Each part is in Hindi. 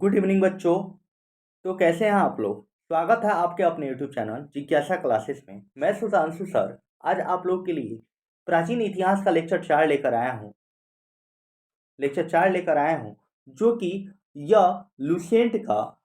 गुड इवनिंग बच्चों। तो कैसे हैं आप लोग। स्वागत है आपके अपने यूट्यूब चैनल जिज्ञासा क्लासेस में। मैं सुधांशु सर आज आप लोग के लिए प्राचीन इतिहास का लेक्चर 4 लेकर आया हूँ जो कि यह लुसेंट का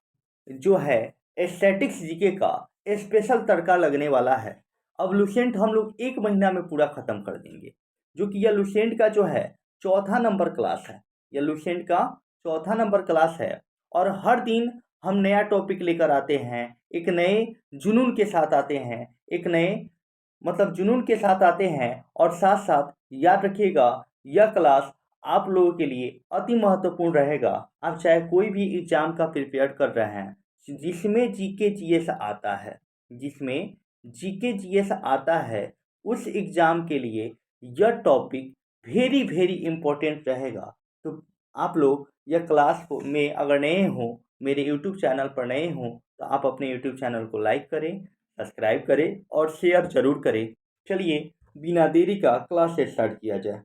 जो है स्टैटिक्स जीके का स्पेशल तड़का लगने वाला है। अब लुसेंट हम लोग 1 महीना में पूरा खत्म कर देंगे, जो कि यह लुसेंट का जो है चौथा नंबर क्लास है। यह लुसेंट का चौथा नंबर क्लास है और हर दिन हम नया टॉपिक लेकर आते हैं, एक नए जुनून के साथ आते हैं, एक नए जुनून के साथ आते हैं। और साथ साथ याद रखिएगा, यह क्लास आप लोगों के लिए अति महत्वपूर्ण रहेगा। आप चाहे कोई भी एग्जाम का प्रिपेयर कर रहे हैं जिसमें जीके जीएस आता है, जिसमें जीके जीएस आता है, उस एग्जाम के लिए यह टॉपिक वेरी वेरी इम्पोर्टेंट रहेगा। तो आप लोग यह क्लास को में अगर नए हो, मेरे यूट्यूब चैनल पर नए हो, तो आप अपने यूट्यूब चैनल को लाइक करें, सब्सक्राइब करें और शेयर जरूर करें। चलिए बिना देरी का क्लास स्टार्ट किया जाए।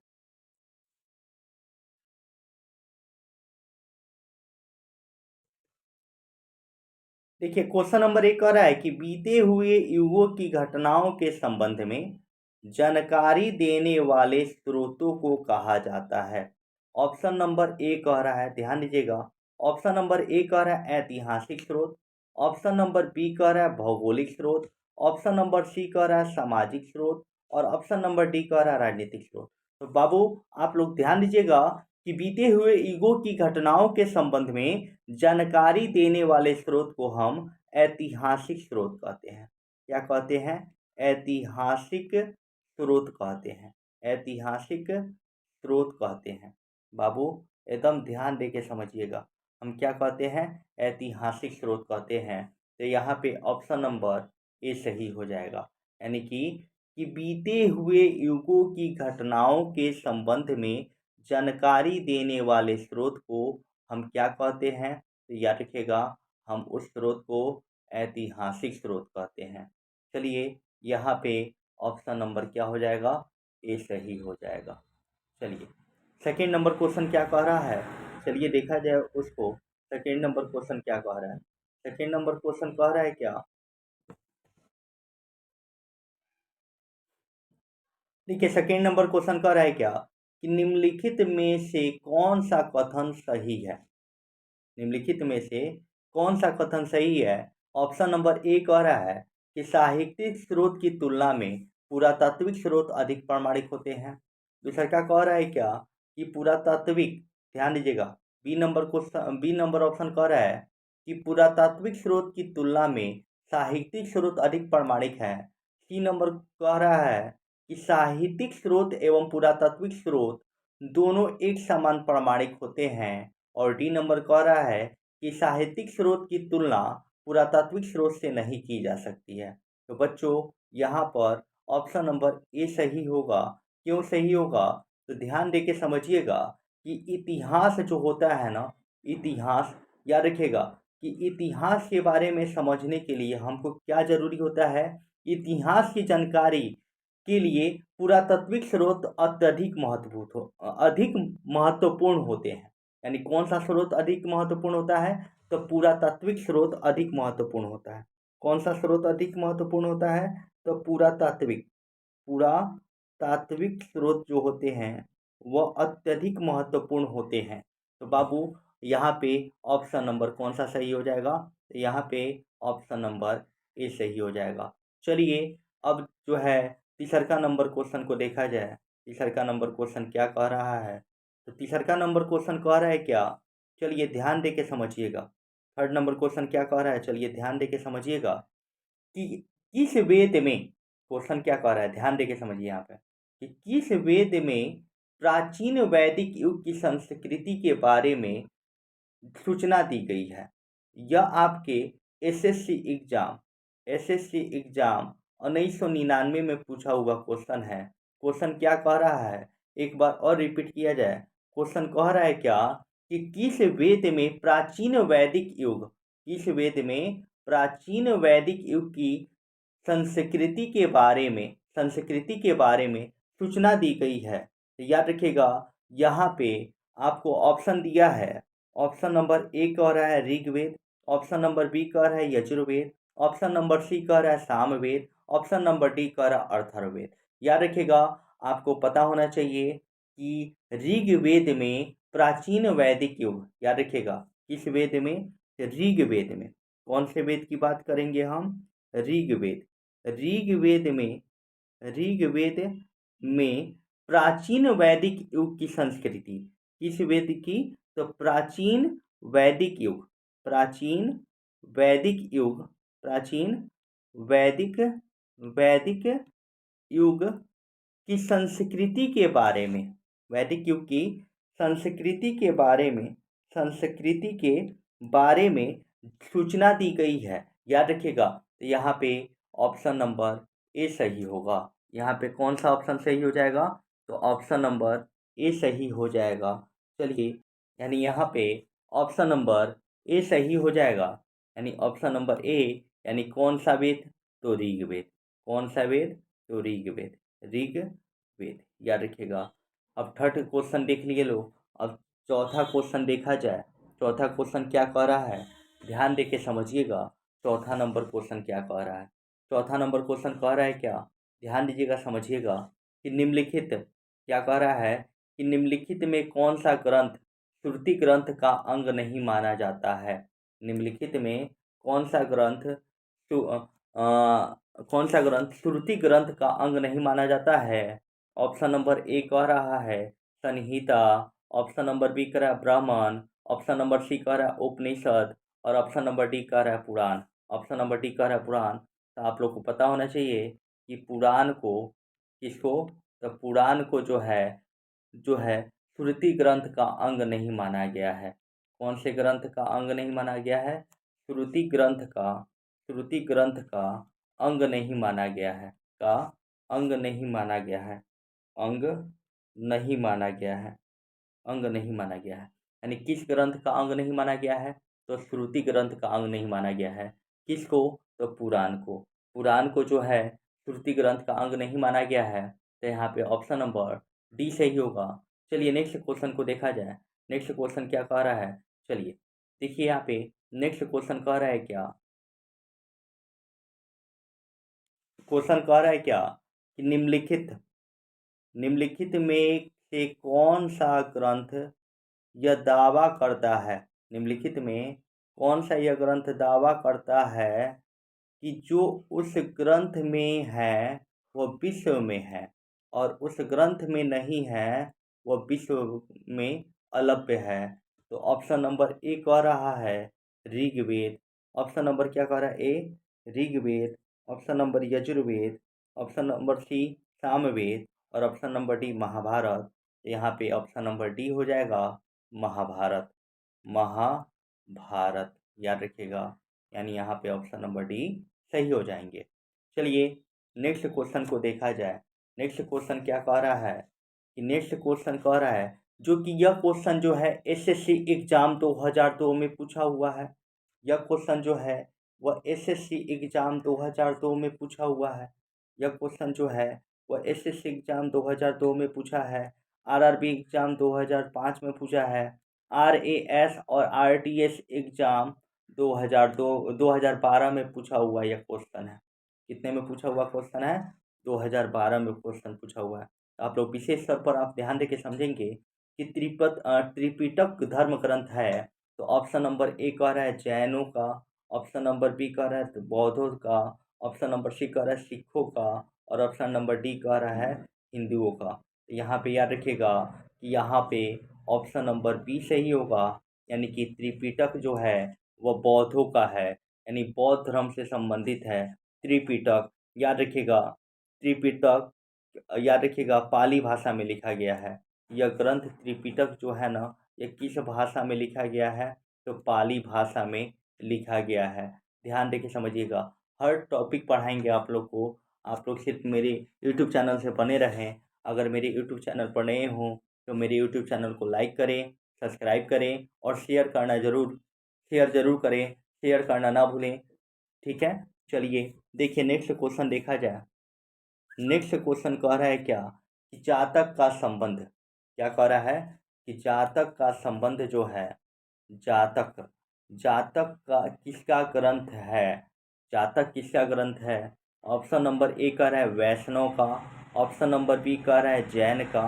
देखिए क्वेश्चन नंबर 1 कह रहा है कि बीते हुए युगों की घटनाओं के संबंध में जानकारी देने वाले स्रोतों को कहा जाता है। ऑप्शन नंबर ए कह रहा है, ध्यान दीजिएगा, ऑप्शन नंबर ए कह रहा है ऐतिहासिक स्रोत, ऑप्शन नंबर बी कह रहा है भौगोलिक स्रोत, ऑप्शन नंबर सी कह रहा है सामाजिक स्रोत और ऑप्शन नंबर डी कह रहा है राजनीतिक स्रोत। तो बाबू आप लोग ध्यान दीजिएगा कि बीते हुए युगों की घटनाओं के संबंध में जानकारी देने वाले स्रोत को हम ऐतिहासिक स्रोत कहते हैं। क्या कहते हैं? ऐतिहासिक स्रोत कहते हैं। ऐतिहासिक स्रोत कहते हैं। बाबू एकदम ध्यान दे के समझिएगा, हम क्या कहते हैं? ऐतिहासिक स्रोत कहते हैं। तो यहाँ पे ऑप्शन नंबर ए सही हो जाएगा, यानी कि बीते हुए युगों की घटनाओं के संबंध में जानकारी देने वाले स्रोत को हम क्या कहते हैं? तो याद रखिएगा, हम उस स्रोत को ऐतिहासिक स्रोत कहते हैं। चलिए यहाँ पे ऑप्शन नंबर क्या हो जाएगा? ए सही हो जाएगा। चलिए सेकेंड नंबर क्वेश्चन क्या कह रहा है, चलिए देखा जाए उसको। सेकेंड नंबर क्वेश्चन क्या कह रहा है? सेकेंड नंबर क्वेश्चन कह रहा है क्या? देखिए सेकेंड नंबर क्वेश्चन कह रहा है क्या कि निम्नलिखित में से कौन सा कथन सही है? निम्नलिखित में से कौन सा कथन सही है? ऑप्शन नंबर ए कह रहा है कि साहित्यिक स्रोत की तुलना में पुरातात्विक स्रोत अधिक प्रामाणिक होते हैं। दूसरा क्या कह रहा है क्या कि पुरातात्विक, ध्यान दीजिएगा, बी नंबर ऑप्शन कह रहा है कि पुरातात्विक स्रोत की तुलना में साहित्यिक स्रोत अधिक प्रामाणिक है। सी नंबर कह रहा है कि साहित्यिक स्रोत एवं पुरातात्विक स्रोत दोनों एक समान प्रामाणिक होते हैं। और डी नंबर कह रहा है कि साहित्यिक स्रोत की तुलना पुरातात्विक स्रोत से नहीं की जा सकती है। तो बच्चों यहाँ पर ऑप्शन नंबर ए सही होगा। क्यों सही होगा? तो ध्यान दे के समझिएगा कि इतिहास जो होता है ना, इतिहास, याद रखिएगा कि इतिहास के बारे में समझने के लिए हमको क्या जरूरी होता है? इतिहास की जानकारी के लिए पुरातात्विक स्रोत अधिक महत्वपूर्ण होते हैं। यानी कौन सा स्रोत अधिक महत्वपूर्ण होता है? तो पुरातात्विक स्रोत अधिक महत्वपूर्ण होता है। कौन सा स्रोत अधिक महत्वपूर्ण होता है? तो पुरातात्विक स्रोत जो होते हैं वह अत्यधिक महत्वपूर्ण होते हैं। तो बाबू यहाँ पे ऑप्शन नंबर कौन सा सही हो जाएगा? तो यहाँ पे ऑप्शन नंबर ए सही हो जाएगा। चलिए अब जो है तीसरा नंबर क्वेश्चन को देखा जाए। तीसरा नंबर क्वेश्चन क्या कह रहा है? तो तीसरा नंबर क्वेश्चन कह रहा है क्या? चलिए ध्यान दे के समझिएगा। थर्ड नंबर क्वेश्चन क्या कह रहा है? चलिए ध्यान दे के समझिएगा कि किस वेद में, क्वेश्चन क्या कह रहा है ध्यान दे के समझिए यहाँ पे, कि किस वेद में प्राचीन वैदिक युग की संस्कृति के बारे में सूचना दी गई है। यह आपके एसएससी एग्जाम 1999 में पूछा हुआ क्वेश्चन है। क्वेश्चन क्या कह रहा है, एक बार और रिपीट किया जाए। क्वेश्चन कह रहा है क्या कि किस वेद में प्राचीन वैदिक युग की संस्कृति के बारे में सूचना दी गई है। तो याद रखिएगा यहाँ पे आपको ऑप्शन दिया है। ऑप्शन नंबर ए कह रहा है ऋग्वेद, ऑप्शन नंबर बी कह रहा है यजुर्वेद, ऑप्शन नंबर सी कह रहा है सामवेद, ऑप्शन नंबर डी कह रहा है अथर्ववेद। याद रखिएगा, आपको पता होना चाहिए कि ऋग्वेद में प्राचीन वैदिक युग, याद रखिएगा किस वेद में, ऋग्वेद में। कौन से वेद की बात करेंगे हम, ऋग्वेद। ऋग्वेद में, ऋग्वेद में प्राचीन वैदिक युग की संस्कृति, किस वेद की, तो प्राचीन वैदिक युग, प्राचीन वैदिक युग, प्राचीन वैदिक वैदिक युग की संस्कृति के बारे में, वैदिक युग की संस्कृति के बारे में, संस्कृति के बारे में सूचना दी गई है। याद रखिएगा, यहाँ पे ऑप्शन नंबर ए सही होगा। यहाँ पे कौन सा ऑप्शन सही हो जाएगा, तो ऑप्शन नंबर ए सही हो जाएगा। चलिए, यानी यहाँ पे ऑप्शन नंबर ए सही हो जाएगा, यानी ऑप्शन नंबर ए, यानी कौन सा वेद, तो ऋग्वेद। कौन सा वेद, तो ऋग्वेद, ऋग्वेद। याद रखिएगा। अब थर्ड क्वेश्चन देख लिए लो। अब चौथा क्वेश्चन देखा जाए। चौथा क्वेश्चन क्या कह रहा है, ध्यान दे के समझिएगा। चौथा नंबर क्वेश्चन क्या कह रहा है, चौथा नंबर क्वेश्चन कह रहा है क्या, ध्यान दीजिएगा, समझिएगा कि निम्नलिखित, क्या कह रहा है कि निम्नलिखित में कौन सा ग्रंथ श्रुति ग्रंथ का अंग नहीं माना जाता है। निम्नलिखित में कौन सा ग्रंथ कौन सा ग्रंथ श्रुति ग्रंथ का अंग नहीं माना जाता है। ऑप्शन नंबर ए कह रहा है संहिता, ऑप्शन नंबर बी कह रहा है ब्राह्मण, ऑप्शन नंबर सी कह रहा है उपनिषद, और ऑप्शन नंबर डी कह रहा है पुराण। ऑप्शन नंबर डी कह रहा है पुराण। तो आप लोग को पता होना चाहिए कि पुराण को, किसको, तो पुराण को जो है श्रुति ग्रंथ का अंग नहीं माना गया है। कौन से ग्रंथ का अंग नहीं माना गया है, श्रुति ग्रंथ का, श्रुति ग्रंथ का अंग नहीं माना गया है, का अंग नहीं माना गया है, अंग नहीं माना गया है, अंग नहीं माना गया है। यानी किस ग्रंथ का अंग नहीं माना गया है, तो श्रुति ग्रंथ का अंग नहीं माना गया है। किसको, तो पुराण को। पुराण को जो है श्रुति ग्रंथ का अंग नहीं माना गया है। तो यहाँ पे ऑप्शन नंबर डी सही होगा। चलिए नेक्स्ट क्वेश्चन को देखा जाए। नेक्स्ट क्वेश्चन क्या कह रहा है, चलिए देखिए यहाँ पे नेक्स्ट क्वेश्चन कह रहा है क्या, क्वेश्चन कह रहा है क्या कि निम्नलिखित में से कौन सा ग्रंथ यह दावा करता है, निम्नलिखित में कौन सा यह ग्रंथ दावा करता है कि जो उस ग्रंथ में है वह विश्व में है, और उस ग्रंथ में नहीं है वह विश्व में अलभ्य है। तो ऑप्शन नंबर ए कह रहा है ऋग्वेद, ऑप्शन नंबर क्या कह रहा है, A Rigveda, option number Yajurveda, option number C Samaveda, और ऑप्शन नंबर डी महाभारत। यहाँ पे ऑप्शन नंबर डी हो जाएगा महाभारत, महाभारत। याद रखिएगा, यानी यहाँ पे ऑप्शन नंबर डी सही हो जाएंगे। चलिए नेक्स्ट क्वेश्चन को देखा जाए। नेक्स्ट क्वेश्चन क्या कह रहा है कि नेक्स्ट क्वेश्चन कह रहा है, जो कि यह क्वेश्चन जो है एसएससी एग्जाम 2002 में पूछा हुआ है। यह क्वेश्चन जो है वह एसएससी एग्जाम 2002 में पूछा हुआ है। यह क्वेश्चन जो है वह एसएससी एग्जाम 2002 में पूछा है, आरआरबी एग्जाम 2005 में पूछा है, आरएएस और आरटीएस एग्जाम 2012 में पूछा हुआ यह क्वेश्चन है। कितने में पूछा हुआ क्वेश्चन है, 2012 में क्वेश्चन पूछा हुआ है। तो आप लोग विशेष स्तर पर आप ध्यान देके समझेंगे कि त्रिपिटक धर्म ग्रंथ है। तो ऑप्शन नंबर ए कह रहा है जैनों का, ऑप्शन नंबर बी कह रहा है बौद्धों का, ऑप्शन नंबर सी कह रहा है सिखों का, और ऑप्शन नंबर डी कह रहा है हिंदुओं का। तो यहाँ पे याद रखिएगा कि यहाँ पे ऑप्शन नंबर बी सही होगा, यानी कि त्रिपिटक जो है वह बौद्धों का है, यानी बौद्ध धर्म से संबंधित है त्रिपिटक। याद रखिएगा, त्रिपिटक याद रखिएगा पाली भाषा में लिखा गया है। यह ग्रंथ त्रिपिटक जो है ना, ये किस भाषा में लिखा गया है, तो पाली भाषा में लिखा गया है। ध्यान देके समझिएगा, हर टॉपिक पढ़ाएंगे आप लोग को। आप लोग सिर्फ मेरे यूट्यूब चैनल से बने रहें। अगर मेरे यूट्यूब चैनल पर नए हों तो मेरे यूट्यूब चैनल को लाइक करें, सब्सक्राइब करें और शेयर ज़रूर करें, शेयर करना ना भूलें। ठीक है, चलिए देखिए नेक्स्ट क्वेश्चन देखा जाए। नेक्स्ट क्वेश्चन कह रहा है क्या कि जातक का संबंध, क्या कह रहा है कि जातक का संबंध जो है जातक। जातक का किसका ग्रंथ है? जातक किसका ग्रंथ है? ऑप्शन नंबर ए कह रहा है वैष्णव का, ऑप्शन नंबर बी कह रहा है जैन का,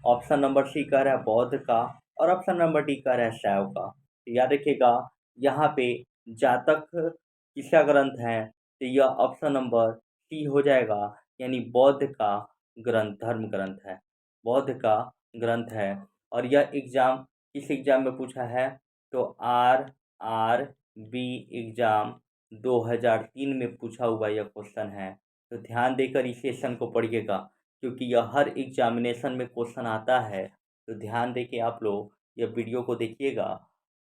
ऑप्शन नंबर सी कह रहा है बौद्ध का, और ऑप्शन नंबर डी कह रहा है शैव का। तो याद रखिएगा, यहाँ पे जातक किसका ग्रंथ है? तो यह ऑप्शन नंबर सी हो जाएगा, यानी बौद्ध का ग्रंथ, धर्म ग्रंथ है, बौद्ध का ग्रंथ है। और यह एग्जाम किस एग्जाम में पूछा है? तो RRB एग्जाम 2003 में पूछा हुआ यह क्वेश्चन है। तो ध्यान देकर इस सेशन को पढ़िएगा, क्योंकि यह हर एग्जामिनेशन में क्वेश्चन आता है। तो ध्यान दे के आप लोग यह वीडियो को देखिएगा।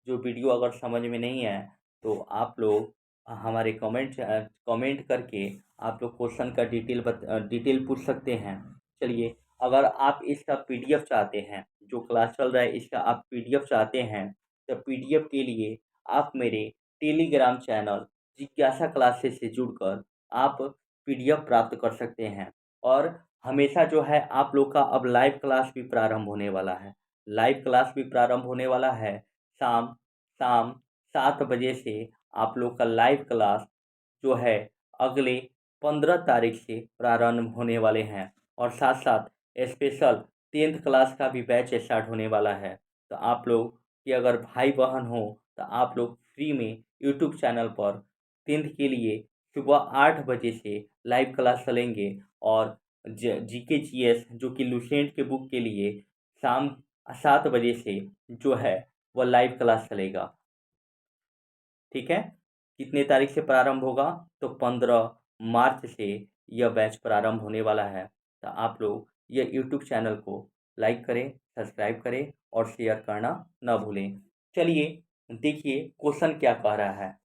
जो वीडियो अगर समझ में नहीं है तो आप लोग हमारे कमेंट करके आप लोग क्वेश्चन का डिटेल पूछ सकते हैं। चलिए, अगर आप इसका PDF चाहते हैं, जो क्लास चल रहा है इसका आप PDF चाहते हैं, तो PDF के लिए आप मेरे टेलीग्राम चैनल जिज्ञासा क्लासेस से जुड़कर आप PDF प्राप्त कर सकते हैं। और हमेशा जो है आप लोग का अब लाइव क्लास भी प्रारंभ होने वाला है। लाइव क्लास भी प्रारंभ होने वाला है। शाम शाम 7 बजे से आप लोग का लाइव क्लास जो है अगले 15 तारीख से प्रारंभ होने वाले हैं। और साथ साथ स्पेशल 10th क्लास का भी बैच स्टार्ट होने वाला है। तो आप लोग कि अगर भाई बहन हो तो आप लोग फ्री में यूट्यूब चैनल पर 10th के लिए सुबह 8 बजे से लाइव क्लास चलेंगे। और GK GS जो कि लुसेंट के बुक के लिए शाम 7 बजे से जो है वह लाइव क्लास चलेगा। ठीक है, कितने तारीख से प्रारंभ होगा? तो 15 मार्च से यह बैच प्रारंभ होने वाला है। तो आप लोग यह यूट्यूब चैनल को लाइक करें, सब्सक्राइब करें और शेयर करना न भूलें। चलिए देखिए क्वेश्चन क्या कह रहा है।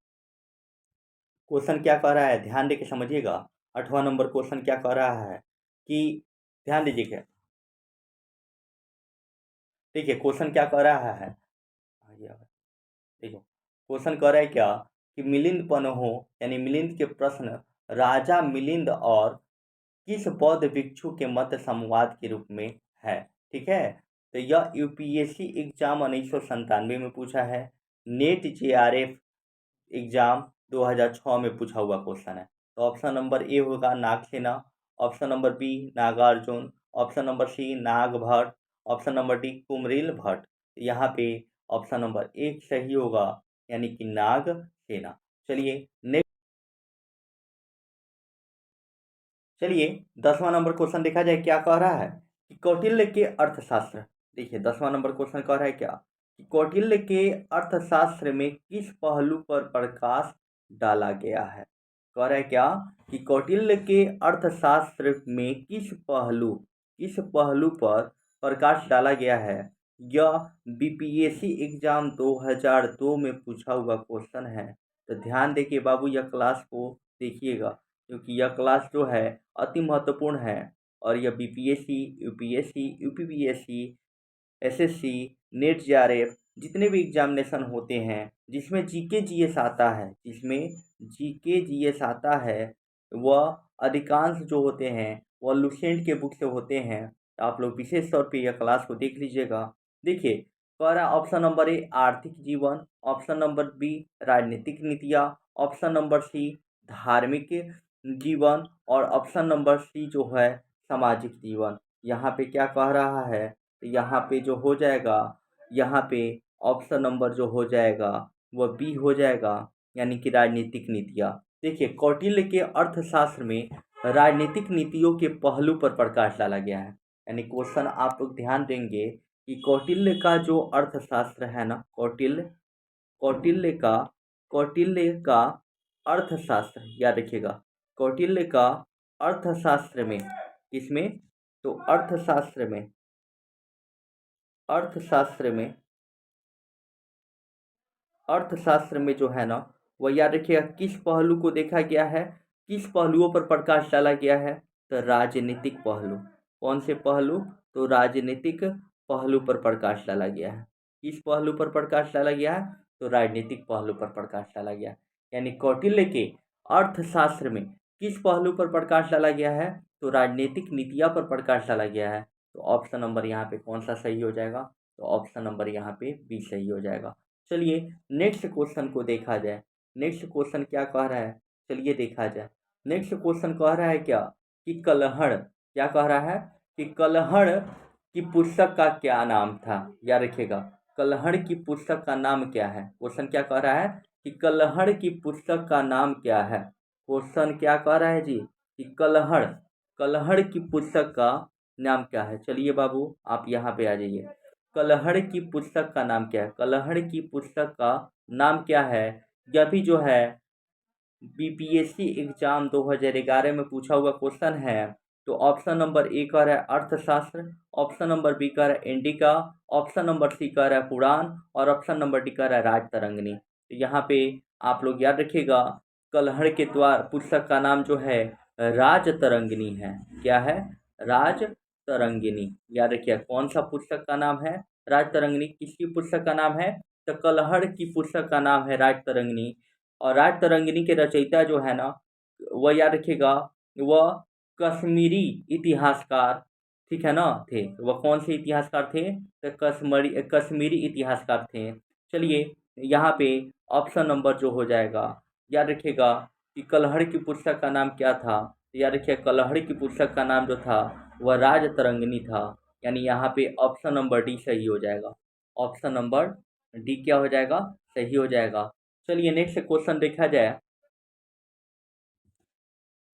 क्वेश्चन क्या कह रहा है, ध्यान देके समझिएगा। 8वां नंबर क्वेश्चन क्या कह रहा है कि ध्यान दीजिएगा। देखिए क्वेश्चन क्या कह रहा है, देखो क्वेश्चन कह रहा है क्या कि मिलिंद पन्हो यानी मिलिंद के प्रश्न राजा मिलिंद और किस बौद्ध भिक्षु के मत संवाद के रूप में है। ठीक है, तो यह UPSC एग्जाम 1997 में पूछा है। नेट JRF एग्जाम 2006 में पूछा हुआ क्वेश्चन है। तो ऑप्शन नंबर ए होगा Nagasena, option number B Nagarjuna, option number C Nagabhatta, option number D Kumarila Bhatta. यहाँ पे ऑप्शन नंबर एक सही होगा, यानी कि नागसेना। चलिए नेक्स्ट, चलिए 10वां नंबर क्वेश्चन देखा जाए क्या कह रहा है कि कौटिल्य के अर्थशास्त्र। देखिए 10वां नंबर क्वेश्चन कह रहा है क्या कि कौटिल्य के अर्थशास्त्र में किस पहलू पर प्रकाश डाला गया है। कह रहा है क्या कि कौटिल्य के अर्थशास्त्र में किस पहलू पर प्रकाश डाला गया है। यह BPSC एग्जाम 2002 में पूछा हुआ क्वेश्चन है। तो ध्यान देखिए बाबू, यह क्लास को देखिएगा, क्योंकि यह क्लास जो है अति महत्वपूर्ण है। और यह BPSC, UPSC, UPPSC, SSC, net JRF जितने भी एग्जामिनेशन होते हैं जिसमें GK GS आता है, वह अधिकांश जो होते हैं वह लुसेंट के बुक से होते हैं। तो आप लोग विशेष तौर पे यह क्लास को देख लीजिएगा। देखिए कह रहा ऑप्शन नंबर ए आर्थिक जीवन, ऑप्शन नंबर बी राजनीतिक नीतियाँ, ऑप्शन नंबर सी धार्मिक जीवन, और ऑप्शन नंबर सी जो है सामाजिक जीवन। यहाँ पे क्या कह रहा है, तो यहाँ पे जो हो जाएगा, यहाँ पे ऑप्शन नंबर जो हो जाएगा वह बी हो जाएगा, यानी कि राजनीतिक नीतियाँ। देखिए कौटिल्य के अर्थशास्त्र में राजनीतिक नीतियों के पहलू पर प्रकाश डाला गया है। यानी क्वेश्चन आप लोग ध्यान देंगे कि कौटिल्य का जो अर्थशास्त्र है ना, कौटिल्य का कौटिल्य का अर्थशास्त्र याद रखिएगा। कौटिल्य का अर्थशास्त्र में किसमें, तो अर्थशास्त्र में जो है ना, वह याद रखिएगा किस पहलू को देखा गया है, किस पहलुओं पर प्रकाश डाला गया है। तो राजनीतिक पहलू। कौन से पहलू, तो राजनीतिक पहलू पर प्रकाश डाला गया है। किस पहलू पर प्रकाश डाला गया है, तो राजनीतिक पहलू पर प्रकाश डाला गया है। यानी कौटिल्य के अर्थशास्त्र में किस पहलू पर प्रकाश डाला गया है, तो राजनीतिक नीतियाँ पर प्रकाश डाला गया है। तो ऑप्शन नंबर यहाँ पे कौन सा सही हो जाएगा, तो ऑप्शन नंबर यहाँ पे बी सही हो जाएगा। चलिए नेक्स्ट क्वेश्चन को देखा जाए। नेक्स्ट क्वेश्चन क्या कह रहा है, चलिए देखा जाए। नेक्स्ट क्वेश्चन कह रहा है क्या कि कलहड़, क्या कह रहा है कि कलहड़ की पुस्तक का क्या नाम था। याद रखिएगा, कलहड़ की पुस्तक का नाम क्या है। क्वेश्चन क्या कह रहा है कि कलहड़ की पुस्तक का नाम क्या है। क्वेश्चन क्या कह रहा है जी कि कलहड़, कलहड़ की पुस्तक का नाम क्या है। चलिए बाबू आप यहाँ पे आ जाइए। कलहड़ की पुस्तक का नाम क्या है, कलहड़ की पुस्तक का नाम क्या है। यह भी जो है बीपीएससी एग्जाम 2011 में पूछा हुआ क्वेश्चन है। तो ऑप्शन नंबर ए कह रहा है अर्थशास्त्र, ऑप्शन नंबर बी कह रहा है इंडिका, ऑप्शन नंबर सी कह रहा है पुराण और ऑप्शन नंबर डी कह रहा है राजतरंगिणी। तो यहाँ पे आप लोग याद रखिएगा, कलहड़ के द्वार पुस्तक का नाम जो है राजतरंगिणी है। क्या है, राजतरंगिणी। याद रखिए कौन सा पुस्तक का नाम है राजतरंगिणी, किसकी पुस्तक का नाम है, तो कलहड़ की पुस्तक का नाम है राजतरंगिणी। और राजतरंगिणी के रचयिता जो है ना, वह याद रखिएगा, वह कश्मीरी इतिहासकार, ठीक है ना, थे। वह कौन से इतिहासकार थे, तो कश्मीरी इतिहासकार थे। चलिए यहाँ पे ऑप्शन नंबर जो हो जाएगा, याद रखिएगा कि कलहड़ की पुस्तक का नाम क्या था। याद रखिए कलहड़ की पुस्तक का नाम जो था वह राजतरंगिणी था। यानी यहाँ पे ऑप्शन नंबर डी सही हो जाएगा। ऑप्शन नंबर डी क्या हो जाएगा, सही हो जाएगा। चलिए नेक्स्ट क्वेश्चन देखा जाए।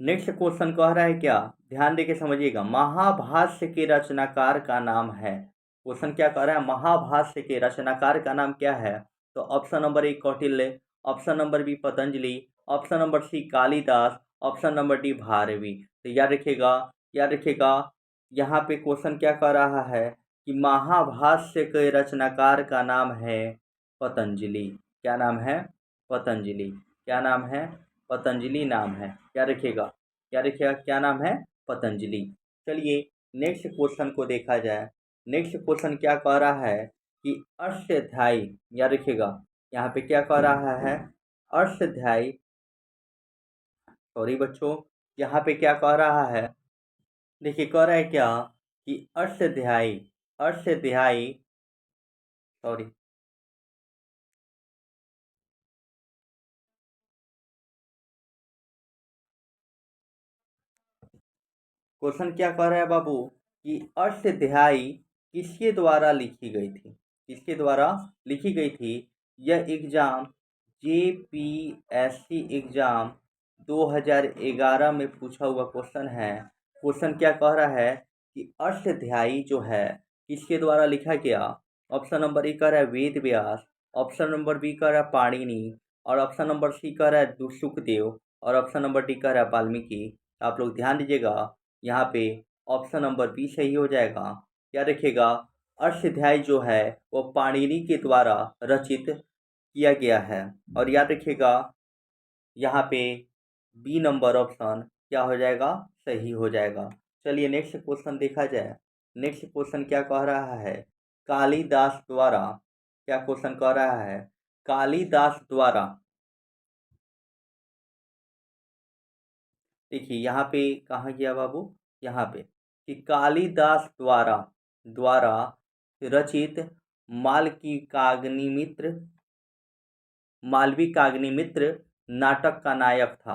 नेक्स्ट क्वेश्चन कह रहा है क्या, ध्यान देके समझिएगा, महाभाष्य के रचनाकार का नाम है। क्वेश्चन क्या कह रहा है, महाभाष्य के रचनाकार का नाम क्या है। तो option number A Kautilya, option number B Patanjali, option number C Kalidas, option number D Bharavi. तो याद रखिएगा, याद रखिएगा, यहाँ पे क्वेश्चन क्या कह रहा है कि महाभाष्य के रचनाकार का नाम है पतंजलि। क्या नाम है, पतंजलि। क्या नाम है, पतंजलि नाम है। क्या रखिएगा, क्या रखिएगा, क्या नाम है, पतंजलि। चलिए नेक्स्ट क्वेश्चन को देखा जाए। नेक्स्ट क्वेश्चन क्या कह रहा है कि अष्टाध्यायी, याद रखिएगा यहाँ पे क्या कह रहा है, अष्टाध्यायी, सॉरी बच्चों, यहाँ पे क्या कह रहा है, देखिए कह रहा है क्या कि अष्टाध्यायी, अष्टाध्यायी, सॉरी, क्वेश्चन क्या कह रहा है बाबू कि अष्टाध्यायी किसके द्वारा लिखी गई थी, किसके द्वारा लिखी गई थी। यह एग्जाम जेपीएससी एग्जाम 2011 में पूछा हुआ क्वेश्चन है। क्वेश्चन क्या कह रहा है कि अष्टाध्यायी जो है किसके द्वारा लिखा गया। ऑप्शन नंबर ए कह रहा है Ved Vyas, option number B कह रहा है पाणिनि, और ऑप्शन नंबर सी कह रहा है सुखदेव, और ऑप्शन नंबर डी कह रहा है वाल्मीकि। आप लोग ध्यान दीजिएगा, यहाँ पे ऑप्शन नंबर बी सही हो जाएगा। क्या रखिएगा, अष्टाध्यायी जो है वो पाणिनि के द्वारा रचित किया गया है। और याद रखिएगा यहाँ पे बी नंबर ऑप्शन क्या हो जाएगा, सही हो जाएगा। चलिए नेक्स्ट क्वेश्चन देखा जाए। नेक्स्ट क्वेश्चन क्या कह रहा है, कालिदास द्वारा, क्या क्वेश्चन कह रहा है, कालिदास द्वारा, देखिए यहाँ पे कहाँ गया बाबू, यहाँ पे कि कालिदास द्वारा, द्वारा रचित मालकी काग्निमित्र, मालवी काग्निमित्र नाटक का नायक था।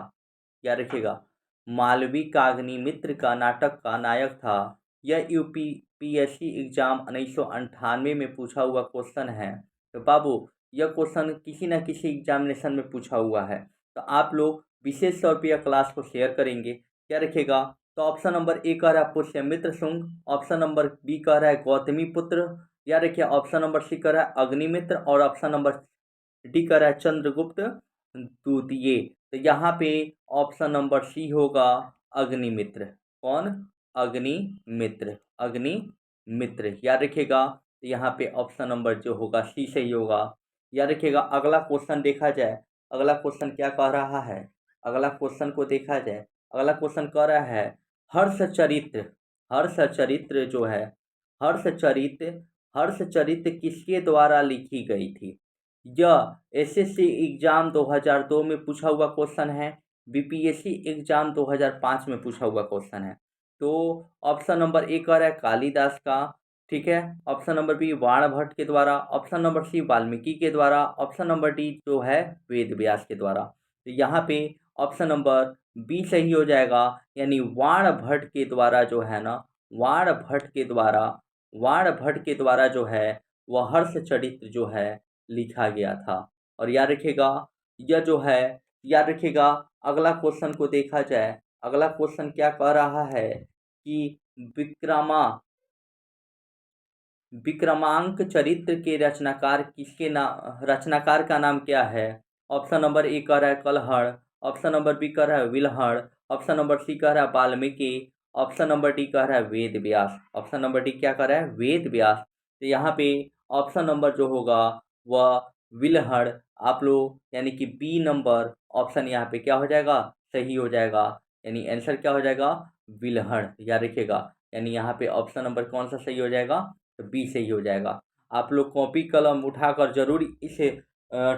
क्या रखिएगा, मालवी काग्निमित्र का नाटक का नायक था। यह यूपीएससी एग्जाम 1998 में पूछा हुआ क्वेश्चन है। तो बाबू यह क्वेश्चन किसी न किसी एग्जामिनेशन में पूछा हुआ है, तो आप लोग विशेष तौर पर यह क्लास को शेयर करेंगे। क्या रखिएगा, तो ऑप्शन नंबर ए कह रहा है Pushyamitra Shunga, option number B कह रहा है गौतमी पुत्र, या रखिए ऑप्शन नंबर सी कह रहा है अग्निमित्र, और ऑप्शन नंबर डी कह रहा है चंद्रगुप्त द्वितीय। तो यहाँ पे ऑप्शन नंबर सी होगा अग्निमित्र। कौन, अग्निमित्र, अग्निमित्र। याद रखिएगा, तो यहाँ पे ऑप्शन नंबर जो होगा सी सही होगा। याद रखिएगा अगला क्वेश्चन देखा जाए। अगला क्वेश्चन क्या कह रहा है, अगला क्वेश्चन को देखा जाए। अगला क्वेश्चन कह रहा है हर्षचरित्र, हर्षचरित्र जो है, हर्षचरित्र, हर्षचरित्र किसके द्वारा लिखी गई थी। यह एसएससी एग्जाम 2002 में पूछा हुआ क्वेश्चन है, बीपीएससी एग्जाम 2005 में पूछा हुआ क्वेश्चन है। तो ऑप्शन नंबर ए कह रहा है कालिदास का, ठीक है। ऑप्शन नंबर बी बाणभट्ट के द्वारा, ऑप्शन नंबर सी वाल्मीकि के द्वारा, ऑप्शन नंबर डी जो है वेद व्यास के द्वारा। तो यहाँ पे ऑप्शन नंबर बी सही हो जाएगा, यानी बाणभट्ट के द्वारा जो है ना, बाणभट्ट के द्वारा, बाणभट्ट के द्वारा जो है वह हर्षचरित जो है लिखा गया था। और याद रखिएगा, यह जो है, याद रखिएगा, अगला क्वेश्चन को देखा जाए, अगला क्वेश्चन क्या कह रहा है कि विक्रमा विक्रमांक चरित्र के रचनाकार किसके नाम, रचनाकार का नाम क्या है? ऑप्शन नंबर ए कह रहा है कलहड़, ऑप्शन नंबर बी कह रहा है विलहड़, ऑप्शन नंबर सी कह रहा है वाल्मीकि, ऑप्शन नंबर डी कह रहा है Ved Vyas. Option number D क्या कह रहा है? वेद व्यास। तो यहाँ पे ऑप्शन नंबर जो होगा वह विलहड़, आप लोग यानी कि बी नंबर ऑप्शन यहाँ पे क्या हो जाएगा? सही हो जाएगा, यानी आंसर क्या हो जाएगा? विलहड़। याद रखिएगा, यानी यहाँ पे ऑप्शन नंबर कौन सा सही हो जाएगा? तो बी सही हो जाएगा। आप लोग कॉपी कलम उठाकर जरूर इस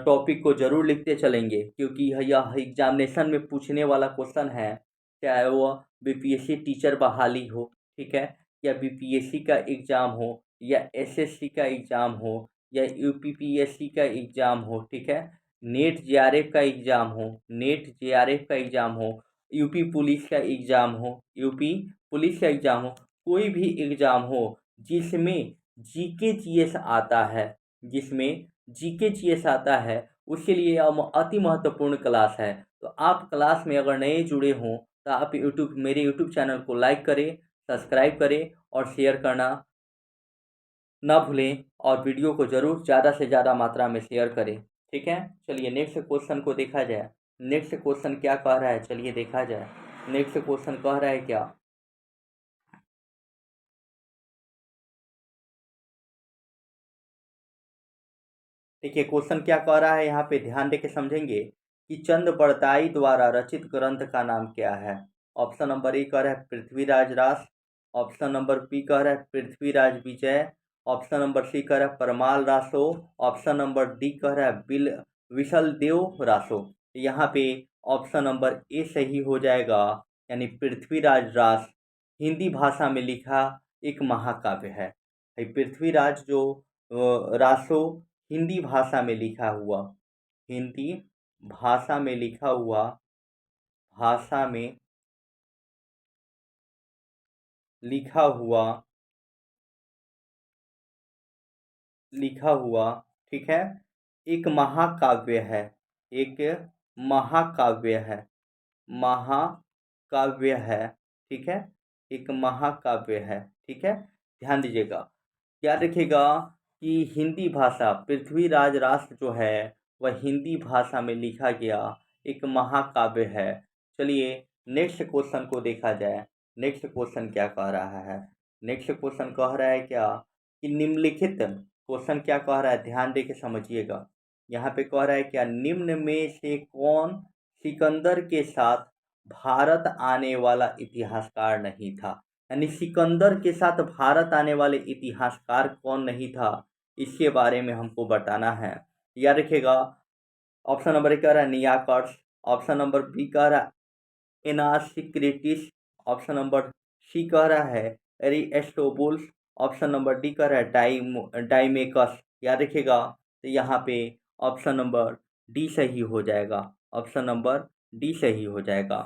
टॉपिक को जरूर लिखते चलेंगे, क्योंकि यह एग्जामिनेशन में पूछने वाला क्वेश्चन है, चाहे वह बीपीएससी टीचर बहाली हो, ठीक है, या बीपीएससी का एग्ज़ाम हो, या एसएससी का एग्ज़ाम हो, या यूपीपीएससी का एग्ज़ाम हो, ठीक है, नेट जेआरएफ का एग्ज़ाम हो, नेट जेआरएफ का एग्ज़ाम हो, यूपी पुलिस का एग्ज़ाम हो, यूपी पुलिस का एग्ज़ाम हो, कोई भी एग्ज़ाम हो जिसमें जीके जीएस आता है, जिसमें जीके जीएस आता है, उसके लिए यह अति महत्वपूर्ण क्लास है। तो आप क्लास में अगर नए जुड़े हों तो आप मेरे यूट्यूब चैनल को लाइक करें, सब्सक्राइब करें और शेयर करना ना भूलें, और वीडियो को ज़रूर ज़्यादा से ज़्यादा मात्रा में शेयर करें। ठीक है, चलिए नेक्स्ट क्वेश्चन को देखा जाए। नेक्स्ट क्वेश्चन क्या कह रहा है, चलिए देखा जाए। नेक्स्ट क्वेश्चन कह रहा है क्या? देखिए क्वेश्चन क्या कह रहा है, यहाँ पे ध्यान देके समझेंगे कि चंद बरताई द्वारा रचित ग्रंथ का नाम क्या है। ऑप्शन नंबर ए कह रहा है पृथ्वीराज रास, ऑप्शन नंबर बी कह रहा है पृथ्वीराज विजय, ऑप्शन नंबर सी कह रहा है Parmal Raso, option number D कह रहा है विशल देव रासो। यहाँ पे ऑप्शन नंबर ए सही हो जाएगा, यानी पृथ्वीराज रास हिंदी भाषा में लिखा एक महाकाव्य है। पृथ्वीराज जो रासो हिंदी भाषा में लिखा हुआ, हिंदी भाषा में लिखा हुआ, भाषा में लिखा हुआ, लिखा हुआ, ठीक है, एक महाकाव्य है, एक महाकाव्य है, महाकाव्य है, ठीक है, एक महाकाव्य है, ठीक है। ध्यान दीजिएगा, याद रखिएगा कि हिंदी भाषा पृथ्वीराज रास जो है वह हिंदी भाषा में लिखा गया एक महाकाव्य है। चलिए नेक्स्ट क्वेश्चन को देखा जाए। नेक्स्ट क्वेश्चन क्या कह रहा है? नेक्स्ट क्वेश्चन कह रहा है क्या कि निम्नलिखित, क्वेश्चन क्या कह रहा है ध्यान दे के समझिएगा। यहाँ पे कह रहा है क्या, निम्न में से कौन सिकंदर के साथ भारत आने वाला इतिहासकार नहीं था? यानी सिकंदर के साथ भारत आने वाले इतिहासकार कौन नहीं था, इसके बारे में हमको बताना है। याद रखिएगा, ऑप्शन नंबर ए कह रहा है नियाकर्स, ऑप्शन नंबर बी कह रहा है एनासिक्रिटिस, ऑप्शन नंबर सी कह रहा है एरिस्टोबुल्स, ऑप्शन नंबर डी कह रहा है डाइमेकस। याद रखिएगा, तो यहाँ पे ऑप्शन नंबर डी सही हो जाएगा, ऑप्शन नंबर डी सही हो जाएगा।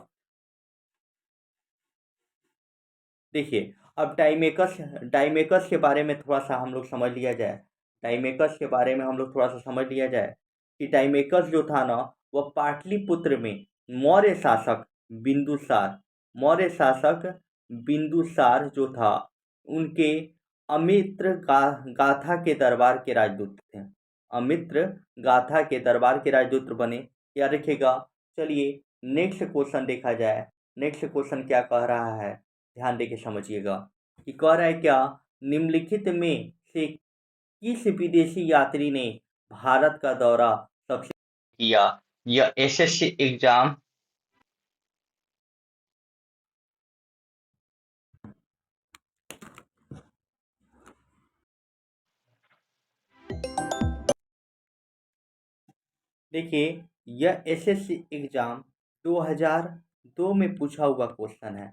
देखिए अब टाइमेकस, डाइमेकस के बारे में थोड़ा सा हम लोग समझ लिया जाए। टाइमेकस के बारे में हम लोग थोड़ा सा समझ लिया जाए कि टाइमेकस जो था ना, वह पाटलिपुत्र में मौर्य शासक बिंदुसार, मौर्य शासक बिंदुसार जो था उनके अमित्र गाथा के दरबार के राजदूत थे। अमित्र गाथा के दरबार के राजदूत बने। याद रखिएगा। चलिए नेक्स्ट क्वेश्चन देखा जाए। नेक्स्ट क्वेश्चन क्या कह रहा है, ध्यान देके समझिएगा कि कह रहा है क्या, निम्नलिखित में से किस विदेशी यात्री ने भारत का दौरा सबसे किया? यह एसएससी एग्जाम, देखिए यह एसएससी एग्जाम 2002 में पूछा हुआ क्वेश्चन है।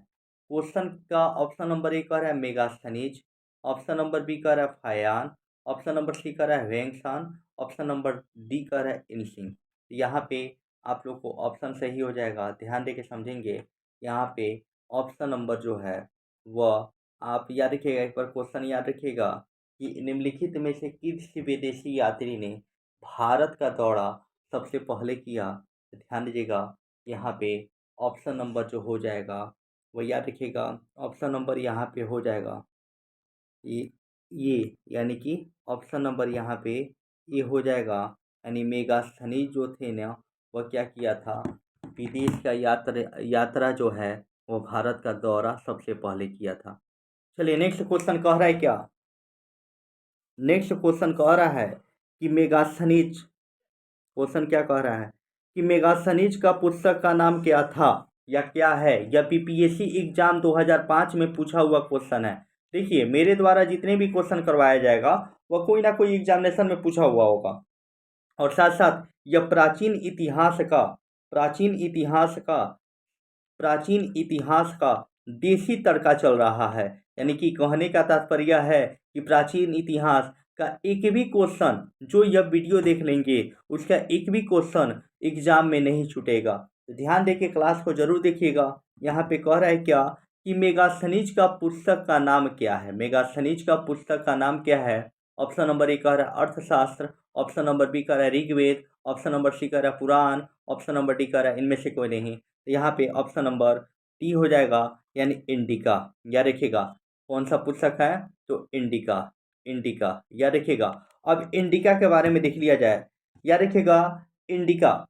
क्वेश्चन का ऑप्शन नंबर एक कह रहा है मेगास्थनीज, ऑप्शन नंबर बी कह रहा है फायान, ऑप्शन नंबर सी कह रहा है वेंगसान, ऑप्शन नंबर डी कह रहा है इनसिंग। यहाँ पे आप लोग को ऑप्शन सही हो जाएगा, ध्यान दे के समझेंगे। यहाँ पे ऑप्शन नंबर जो है वह आप याद रखिएगा, एक बार क्वेश्चन याद रखिएगा कि निम्नलिखित में से किस विदेशी यात्री ने भारत का दौरा सबसे पहले किया। तो ध्यान दीजिएगा, यहाँ पे ऑप्शन नंबर जो हो जाएगा वो याद रखिएगा, ऑप्शन नंबर यहाँ पे हो जाएगा ये ये यानी कि ऑप्शन नंबर यहाँ पे ये हो जाएगा। यानी मेगास्थनीज जो थे ना, वह क्या किया था, विदेश का यात्रा जो है वो भारत का दौरा सबसे पहले किया था। चलिए नेक्स्ट क्वेश्चन कह रहा है क्या, नेक्स्ट क्वेश्चन कह रहा है कि मेगास्थनीज, क्वेश्चन क्या कह रहा है कि मेगास्थनीज का पुस्तक का नाम क्या था या क्या है। यह पीपीएससी एग्जाम 2005 में पूछा हुआ क्वेश्चन है। देखिए मेरे द्वारा जितने भी क्वेश्चन करवाया जाएगा वह कोई ना कोई एग्जामिनेशन में पूछा हुआ होगा, और साथ साथ यह प्राचीन इतिहास का प्राचीन इतिहास का देसी तड़का चल रहा है। यानी कि कहने का तात्पर्य है कि प्राचीन इतिहास का एक भी क्वेश्चन जो यह वीडियो देख लेंगे उसका एक भी क्वेश्चन एग्जाम में नहीं छूटेगा। तो ध्यान देके क्लास को जरूर देखिएगा। यहाँ पे कह रहा है क्या कि मेगास्थनीज का पुस्तक का नाम क्या है। मेगास्थनीज का पुस्तक का नाम क्या है। ऑप्शन नंबर ए कह रहा है अर्थशास्त्र, ऑप्शन नंबर बी कह रहा है ऋग्वेद, ऑप्शन नंबर सी कह रहा है पुराण, ऑप्शन नंबर डी कह रहा है इनमें से कोई नहीं। तो यहाँ पे ऑप्शन नंबर डी हो जाएगा, यानी इंडिका। याद रखिएगा कौन सा पुस्तक है, तो इंडिका, इंडिका याद रखिएगा। अब इंडिका के बारे में देख लिया जाए। याद रखिएगा इंडिका,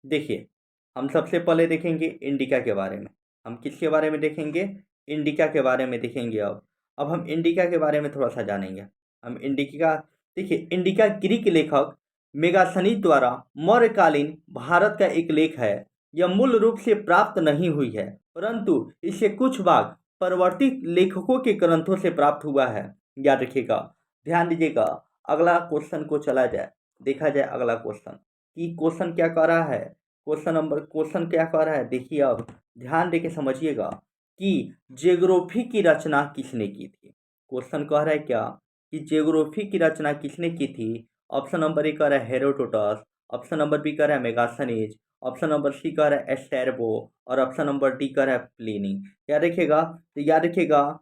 देखिए हम सबसे पहले देखेंगे इंडिका के बारे में। हम किसके बारे में देखेंगे, इंडिका के बारे में देखेंगे। अब हम इंडिका के बारे में थोड़ा सा जानेंगे। हम इंडिका, देखिए इंडिका ग्रीक लेखक मेगास्थनीज द्वारा मौर्यकालीन भारत का एक लेख है। यह मूल रूप से प्राप्त नहीं हुई है, परंतु इससे कुछ भाग परिवर्तित लेखकों के ग्रंथों से प्राप्त हुआ है। याद रखिएगा, ध्यान दीजिएगा। अगला क्वेश्चन को चला जाए, देखा जाए अगला क्वेश्चन कि क्वेश्चन क्या कह रहा है। क्वेश्चन क्या कह रहा है, देखिए अब ध्यान देके समझिएगा कि ज्योग्राफी की रचना किसने की थी। क्वेश्चन कह रहा है क्या कि ज्योग्राफी की रचना किसने की थी। ऑप्शन नंबर ए कह रहा है हेरोडोटस, ऑप्शन नंबर बी कह रहा है मेगास्थनीज, ऑप्शन नंबर सी कह रहा है एस्टेरबो, और ऑप्शन नंबर डी कह रहा है प्लिनी। याद रखिएगा, तो याद रखिएगा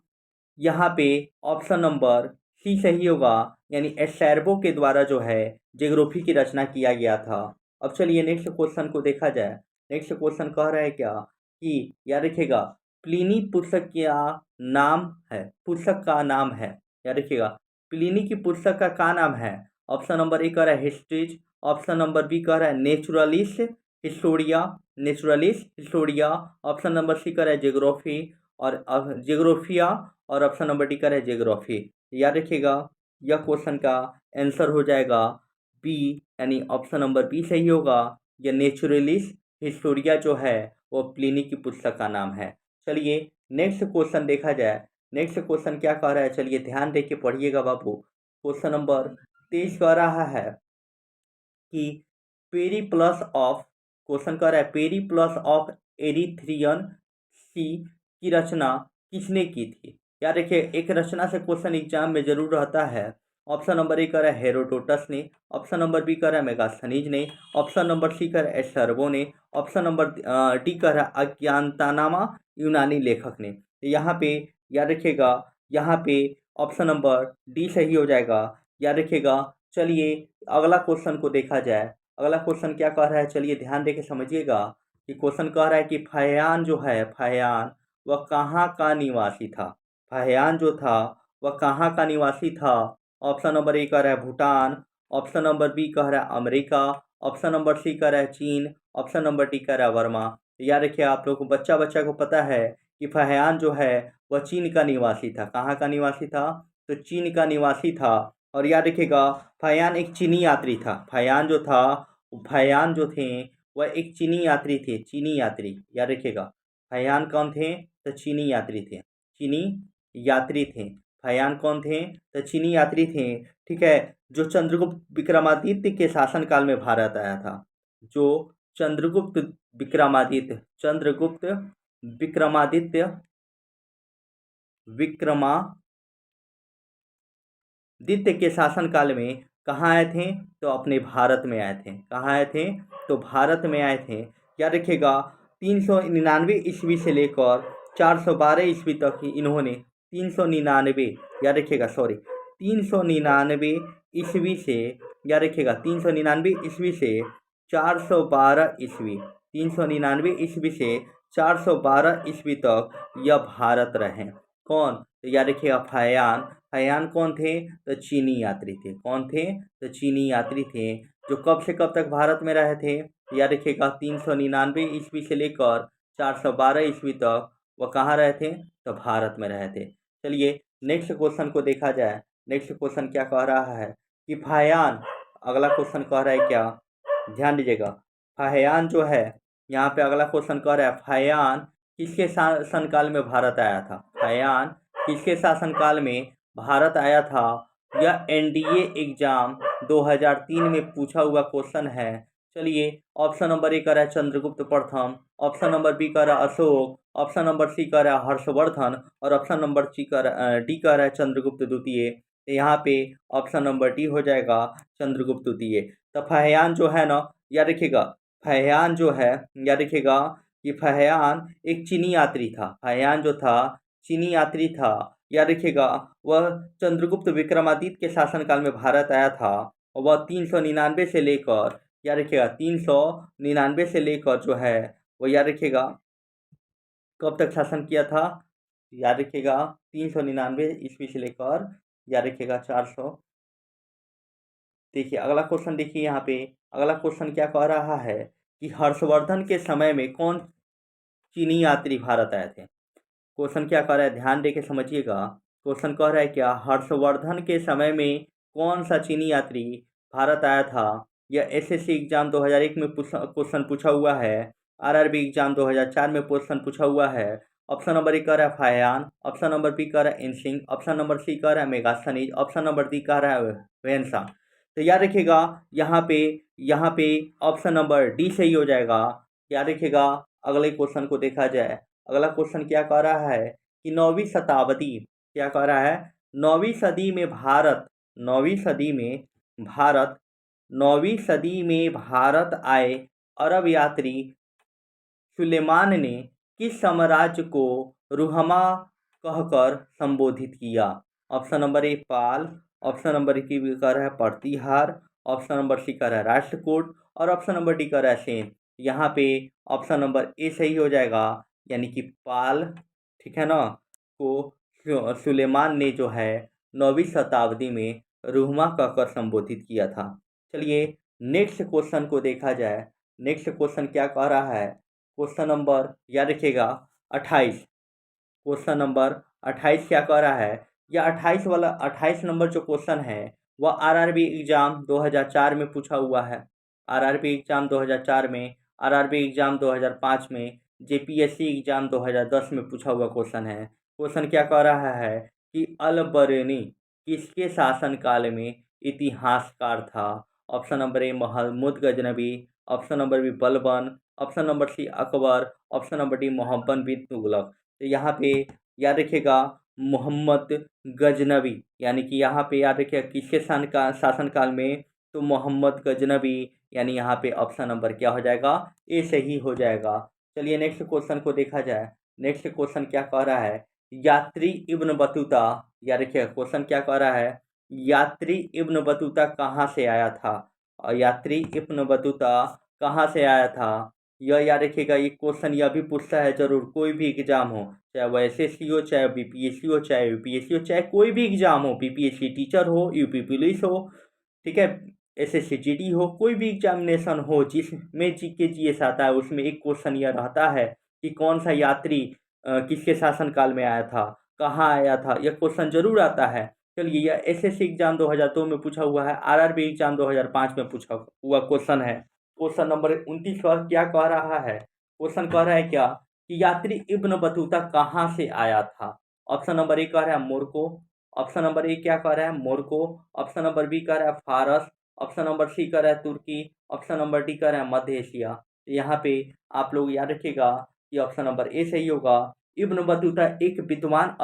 यहाँ पे ऑप्शन नंबर सी सही होगा, यानी एस्टेरबो के द्वारा जो है ज्योग्राफी की रचना किया गया था। अब चलिए नेक्स्ट क्वेश्चन को देखा जाए। नेक्स्ट क्वेश्चन कह रहा है क्या कि याद रखिएगा प्लिनी पुस्तक का नाम है, पुस्तक का नाम है। याद रखिएगा प्लिनी की पुस्तक का क्या नाम है। ऑप्शन नंबर ए कह रहा है हिस्ट्रीज, ऑप्शन नंबर बी कह रहा है Naturalis Historia, option number C कह रहा है ज्योग्राफी और ज्योग्राफिया, और ऑप्शन नंबर डी कह रहा है ज्योग्राफी। याद रखिएगा यह क्वेश्चन का आंसर हो जाएगा बी, यानी ऑप्शन नंबर बी सही होगा। यह नेचुरलिस्ट हिस्टोरिया जो है वो प्लिनी की पुस्तक का नाम है। चलिए नेक्स्ट क्वेश्चन देखा जाए। नेक्स्ट क्वेश्चन क्या कह रहा है, चलिए ध्यान दे के पढ़िएगा बाबू। क्वेश्चन नंबर 23 कह रहा है कि पेरीप्लस ऑफ, क्वेश्चन कह रहा है पेरीप्लस ऑफ एरिथ्रियन सी की रचना किसने की थी। याद रखिए एक रचना से क्वेश्चन एग्जाम में जरूर रहता है। ऑप्शन नंबर ए कह रहा है हेरोडोटस ने, ऑप्शन नंबर बी कह रहा है मेगास्थनीज ने, ऑप्शन नंबर सी कह रहा है एस्टर्बो ने, ऑप्शन नंबर डी कह रहा है अज्ञातनामा यूनानी लेखक ने। तो यहाँ पे याद रखिएगा, यहाँ पे ऑप्शन नंबर डी सही हो जाएगा। याद रखिएगा। चलिए अगला क्वेश्चन को देखा जाए। अगला क्वेश्चन क्या कह रहा है, चलिए ध्यान देके समझिएगा कि क्वेश्चन कह रहा है कि फयान जो है, फयान वह कहाँ का निवासी था। फयान जो था वह कहाँ का निवासी था। ऑप्शन नंबर ए कह रहा है भूटान, ऑप्शन नंबर बी कह रहा है अमेरिका, ऑप्शन नंबर सी कह रहा है चीन, ऑप्शन नंबर डी कह रहा है वर्मा। याद रखिए आप लोग को बच्चा बच्चा को पता है कि फयान जो है वह चीन का निवासी था। कहाँ का निवासी था, तो चीन का निवासी था। और याद रखिएगा फयान एक चीनी यात्री था। फयान जो थे वह एक चीनी यात्री थे, चीनी यात्री। याद रखिएगा फयान कौन थे, तो चीनी यात्री थे, चीनी यात्री थे। फयान कौन थे, तो चीनी यात्री थे। ठीक है, जो चंद्रगुप्त विक्रमादित्य के शासनकाल में भारत आया था। जो चंद्रगुप्त विक्रमादित्य विक्रमादित्य द्वितीय के शासनकाल में कहाँ आए थे? तो अपने भारत में आए थे। कहाँ आए थे? तो भारत में आए थे। याद रखिएगा 399 ईस्वी से लेकर 412 ईस्वी तक ही इन्होंने 399 याद रखिएगा 399 ईस्वी से याद रखिएगा 399 ईस्वी से 412 ईस्वी 399 ईस्वी से 412 ईस्वी तक यह भारत रहे। कौन? तो याद रखिएगा फयान। फयान कौन थे? तो चीनी यात्री थे। कौन थे? तो चीनी यात्री थे, जो कब से कब तक भारत में रहे थे? याद रखिएगा 399 ईस्वी से लेकर 412 ईस्वी तक वह कहाँ रहे थे? तो भारत में रहे थे। चलिए नेक्स्ट क्वेश्चन को देखा जाए। नेक्स्ट क्वेश्चन क्या कह रहा है कि फयान, अगला क्वेश्चन कह रहा है क्या? ध्यान दीजिएगा, फयान जो है यहाँ पे अगला क्वेश्चन कह रहा है फयान किसके शासनकाल में भारत आया था? फयान किसके शासनकाल में भारत आया था? यह एनडीए एग्जाम 2003 में पूछा हुआ क्वेश्चन है। चलिए ऑप्शन नंबर ए कह रहा है चंद्रगुप्त प्रथम, ऑप्शन नंबर बी कह रहा है अशोक, ऑप्शन नंबर सी कह रहा है हर्षवर्धन और ऑप्शन नंबर डी कह रहा है चंद्रगुप्त द्वितीय। तो यहाँ पे ऑप्शन नंबर डी हो जाएगा चंद्रगुप्त द्वितीय। तो फयान जो है ना, याद रखिएगा फयान जो है, याद रखिएगा कि फयान एक चीनी यात्री था। फयान जो था चीनी यात्री था। याद रखिएगा वह चंद्रगुप्त विक्रमादित्य के शासनकाल में भारत आया था और वह 399 से लेकर, याद रखिएगा 399 से लेकर जो है वो याद रखिएगा कब तक शासन किया था? याद रखिएगा 399 ईस्वी से लेकर याद रखिएगा 400। देखिए अगला क्वेश्चन, देखिए यहाँ पे अगला क्वेश्चन क्या कह रहा है कि हर्षवर्धन के समय में कौन चीनी यात्री भारत आए थे? क्वेश्चन क्या कह रहा है, ध्यान देके समझिएगा। क्वेश्चन कह रहा है क्या हर्षवर्धन के समय में कौन सा चीनी यात्री भारत आया था? यह एसएससी एग्जाम 2001 में क्वेश्चन पूछा हुआ है। आरआरबी एग्जाम 2004 में क्वेश्चन पूछा हुआ है। ऑप्शन नंबर ए कह रहा है फयान, ऑप्शन नंबर बी कह रहा है इनसिंग, ऑप्शन नंबर सी कह रहा है मेगास्थनीज, ऑप्शन नंबर डी कह रहा है वेंसा। तो याद रखिएगा यहाँ पे ऑप्शन नंबर डी सही हो जाएगा। याद रखिएगा अगले क्वेश्चन को देखा जाए। अगला क्वेश्चन क्या कह रहा है कि 9वीं शताब्दी, क्या कह रहा है 9वीं सदी में भारत, 9वीं सदी में भारत 9वीं सदी में भारत आए अरब यात्री सुलेमान ने किस साम्राज्य को रुहमा कहकर संबोधित किया? ऑप्शन नंबर ए पाल, ऑप्शन नंबर की कह रहा है प्रतिहार, ऑप्शन नंबर सी कह रहा है राष्ट्रकूट और ऑप्शन नंबर डी कह रहा है सेन। यहाँ पे ऑप्शन नंबर ए सही हो जाएगा, यानी कि पाल, ठीक है ना, को सुलेमान ने जो है 9वीं शताब्दी में रुहमा कहकर संबोधित किया था। चलिए नेक्स्ट क्वेश्चन को देखा जाए। नेक्स्ट क्वेश्चन क्या कह रहा है? क्वेश्चन नंबर याद रखिएगा 28। क्वेश्चन नंबर 28 क्या कह रहा है? यह 28 नंबर जो क्वेश्चन है वह आरआरबी एग्जाम 2004 में पूछा हुआ है। आरआरबी एग्जाम 2004 में, आरआरबी एग्जाम 2005 में, जेपीएससी एग्जाम 2010 में पूछा हुआ क्वेश्चन है। क्वेश्चन क्या कह रहा है कि अल बरेनी किसके शासनकाल में इतिहासकार था? Option number A Mahmud Ghaznavi, option number B Balban, option number C Akbar, option number D Muhammad bin Tughlaq. तो यहाँ पे याद रखिएगा मोहम्मद गजनबी, यानी कि यहाँ पे याद रखिएगा किसके शासनकाल में? तो मोहम्मद गजनबी, यानी यहाँ पे ऑप्शन नंबर क्या हो जाएगा? ए सही हो जाएगा। चलिए नेक्स्ट क्वेश्चन को देखा जाए। नेक्स्ट क्वेश्चन क्या कह रहा है? यात्री इब्न बतूता, याद रखिएगा क्वेश्चन क्या कह रहा है? यात्री इब्न बतूता कहाँ से आया था? और यात्री इब्न बतूता कहाँ से आया था? यह याद रखिएगा, ये क्वेश्चन यह भी पूछता है जरूर, कोई भी एग्जाम हो, चाहे वह एसएससी हो, चाहे बीपीएससी हो, चाहे यूपीएससी हो, चाहे कोई भी एग्जाम हो, बीपीएससी टीचर हो, यूपी पुलिस हो, ठीक है, एसएससी जीडी हो, कोई भी एग्जामिनेशन हो जिसमें जीके जीएस आता है, उसमें एक क्वेश्चन यह रहता है कि कौन सा यात्री किसके शासनकाल में आया था, कहाँ आया था, यह क्वेश्चन जरूर आता है। चलिए यह एसएससी एग्जाम 2002 में पूछा हुआ है, आरआरबी एग्जाम 2005 में पूछा हुआ क्वेश्चन है। क्वेश्चन नंबर 29 का क्या कह रहा है? क्वेश्चन कह रहा है क्या कि यात्री इब्न बतूता कहाँ से आया था? ऑप्शन नंबर ए कह रहा है मोरको, ऑप्शन नंबर ए क्या कह रहा है मोरको, ऑप्शन नंबर बी कह रहा है फारस, ऑप्शन नंबर सी कह रहा है तुर्की, ऑप्शन नंबर डी कह रहा है मध्य एशिया। तो यहाँ पे आप लोग याद रखिएगा कि ऑप्शन नंबर ए सही होगा। इब्न बतूता एक विद्वान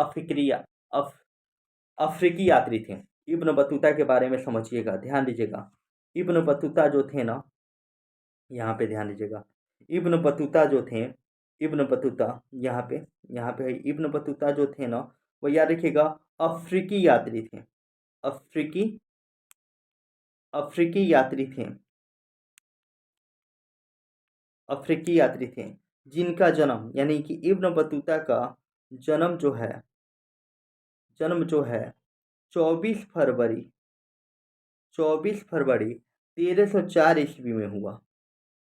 अफ्रीकी यात्री थे। इब्न बतूता के बारे में समझिएगा, ध्यान दीजिएगा। इब्न बतूता जो थे ना, यहाँ पे ध्यान दीजिएगा। इब्न बतूता जो थे, इब्न बतूता यहाँ पे है। इब्न बतूता जो थे ना, वो याद रखिएगा, अफ्रीकी यात्री थे। अफ्रीकी अफ्रीकी यात्री थे। अफ्रीकी यात्री थे जिनका जन्म, यानी कि इब्न बतूता का जन्म जो है 24 फरवरी 1304 ईस्वी में हुआ।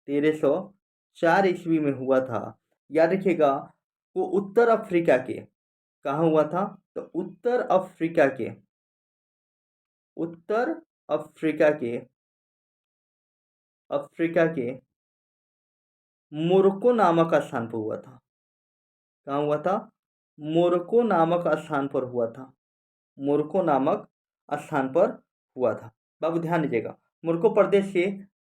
1304 ईस्वी में हुआ था। याद रखिएगा, वो उत्तर अफ्रीका के, कहाँ हुआ था? तो उत्तर अफ्रीका के मोरक्को नामक स्थान पर हुआ था। कहाँ हुआ था? मोरक्को नामक स्थान पर हुआ था। मोरक्को नामक स्थान पर हुआ था। बाबू ध्यान दीजिएगा, मोरक्को प्रदेश के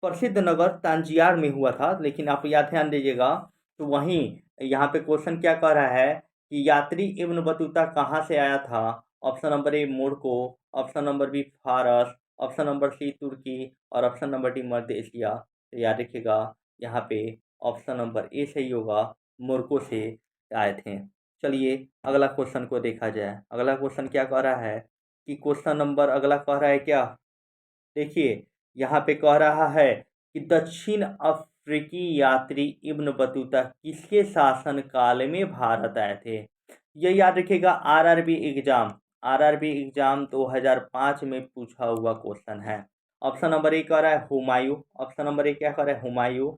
प्रसिद्ध नगर तांजियार में हुआ था। लेकिन आप याद ध्यान दीजिएगा, तो वहीं यहाँ पे क्वेश्चन क्या कह रहा है कि यात्री इब्न बतूता कहाँ से आया था? Option number A Morocco, option number B फारस, ऑप्शन नंबर सी तुर्की और ऑप्शन नंबर डी मध्य एशिया। तो याद रखिएगा, यहाँ पे ऑप्शन नंबर ए सही होगा, मोरक्को से आए थे। चलिए अगला क्वेश्चन को देखा जाए। अगला क्वेश्चन क्या कह रहा है कि क्वेश्चन नंबर अगला कह रहा है क्या? देखिए, यहाँ पे कह रहा है कि दक्षिण अफ्रीकी यात्री इब्न बतूता किसके शासन काल में भारत आए थे? ये याद रखिएगा, आरआरबी एग्जाम 2005 में पूछा हुआ क्वेश्चन है। ऑप्शन नंबर ए कह रहा है हुमायूं, ऑप्शन नंबर ए क्या कह रहा है? हुमायूं।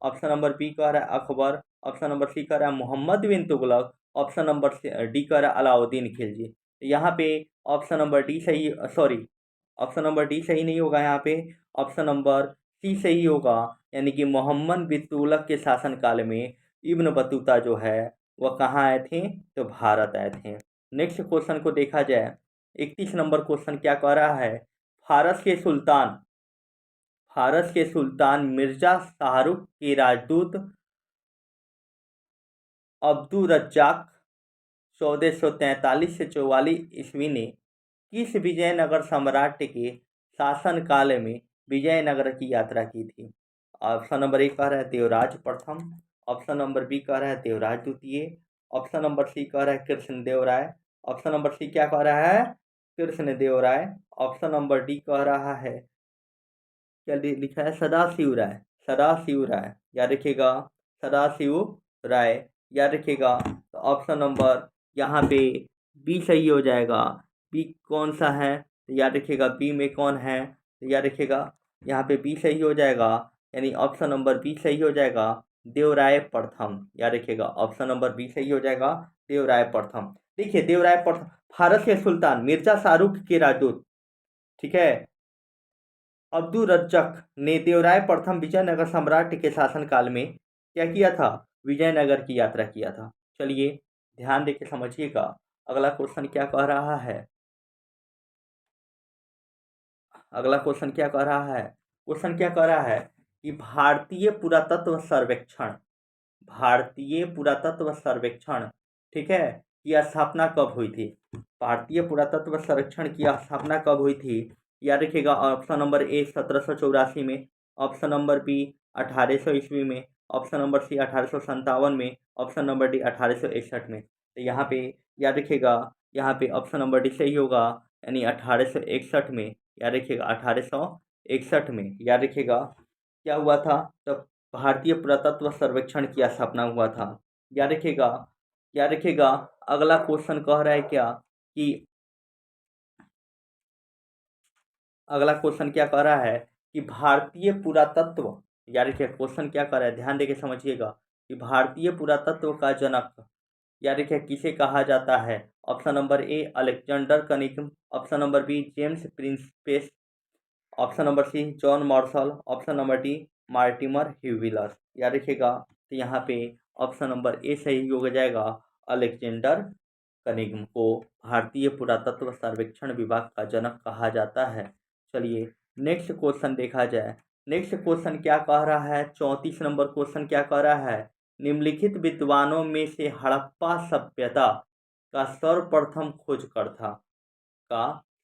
ऑप्शन नंबर बी कह रहा है अकबर, ऑप्शन नंबर सी कह रहा है Mohammad bin Tughlaq, option number D कह रहा है अलाउद्दीन खिलजी। यहाँ पे ऑप्शन नंबर डी सही, सॉरी, ऑप्शन नंबर डी सही नहीं होगा, यहाँ पे ऑप्शन नंबर सी सही होगा। यानी कि मोहम्मद बिन तुगलक के शासनकाल में इब्न बतूता जो है वह कहाँ आए थे? तो भारत आए थे। नेक्स्ट क्वेश्चन को देखा जाए। 31 नंबर क्वेश्चन क्या कह रहा है? फारस के सुल्तान मिर्जा शाहरुख के राजदूत अब्दुर्रज्जाक 1443 से 44 ईस्वी ने किस विजयनगर सम्राट के शासनकाल में विजयनगर की यात्रा की थी? ऑप्शन नंबर ए कह रहा है देवराज प्रथम, ऑप्शन नंबर बी कह रहा है देवराज द्वितीय, ऑप्शन नंबर सी कह रहा है कृष्णदेव राय, ऑप्शन नंबर सी क्या कह रहा है? कृष्णदेव राय। ऑप्शन नंबर डी कह रहा है, क्या लिखा है? सदाशिव राय। सदाशिव राय, याद रखिएगा, सदाशिव राय, याद रखिएगा। तो ऑप्शन नंबर यहाँ पे बी सही हो जाएगा। बी कौन सा है? तो याद रखिएगा, बी में कौन है? तो याद रखिएगा, यहाँ पे बी सही हो जाएगा, यानी ऑप्शन नंबर बी सही हो जाएगा, देवराय प्रथम। याद रखिएगा, ऑप्शन नंबर बी सही हो जाएगा, देवराय प्रथम। देखिए, देवराय प्रथम फारस के सुल्तान मिर्जा शाहरुख के राजदूत, ठीक है, अब्दुर्रज्जक ने देवराय प्रथम विजयनगर सम्राट के शासनकाल में क्या किया था? विजयनगर की यात्रा किया था। चलिए ध्यान देके समझिएगा, अगला क्वेश्चन क्या कह रहा है? अगला क्वेश्चन क्या कह रहा है? क्वेश्चन क्या कह रहा है कि भारतीय पुरातत्व सर्वेक्षण, ठीक है, की स्थापना कब हुई थी? भारतीय पुरातत्व सर्वेक्षण की स्थापना कब हुई थी? याद रखिएगा, ऑप्शन नंबर ए 1784 में, ऑप्शन नंबर बी 1800 ईस्वी में, ऑप्शन नंबर सी 1857 में, ऑप्शन नंबर डी 1861 में। तो यहाँ पे याद रखिएगा, यहाँ पे ऑप्शन नंबर डी सही होगा, यानी 1861 में। याद रखिएगा, 1861 में, याद रखिएगा क्या हुआ था? तो भारतीय पुरातत्व सर्वेक्षण की स्थापना हुआ था। याद रखिएगा, याद रखिएगा। अगला क्वेश्चन कह रहा है क्या कि अगला क्वेश्चन क्या कह रहा है कि भारतीय पुरातत्व, याद रखिए क्वेश्चन क्या कह रहा है, ध्यान देके समझिएगा, कि भारतीय पुरातत्व का जनक, याद रखिए, किसे कहा जाता है? Option number A Alexander Cunningham, option number B James Prinsep, option number C John Marshall, option number D Mortimer Wheeler. याद रखिएगा, तो यहाँ पे ऑप्शन नंबर ए सही हो जाएगा, अलेक्जेंडर कनिंघम को भारतीय पुरातत्व सर्वेक्षण विभाग का जनक कहा जाता है। चलिए नेक्स्ट क्वेश्चन देखा जाए। नेक्स्ट क्वेश्चन क्या कह रहा है? 34 नंबर क्वेश्चन क्या कह रहा है? निम्नलिखित विद्वानों में से हड़प्पा सभ्यता का सर्वप्रथम खोजकर्ता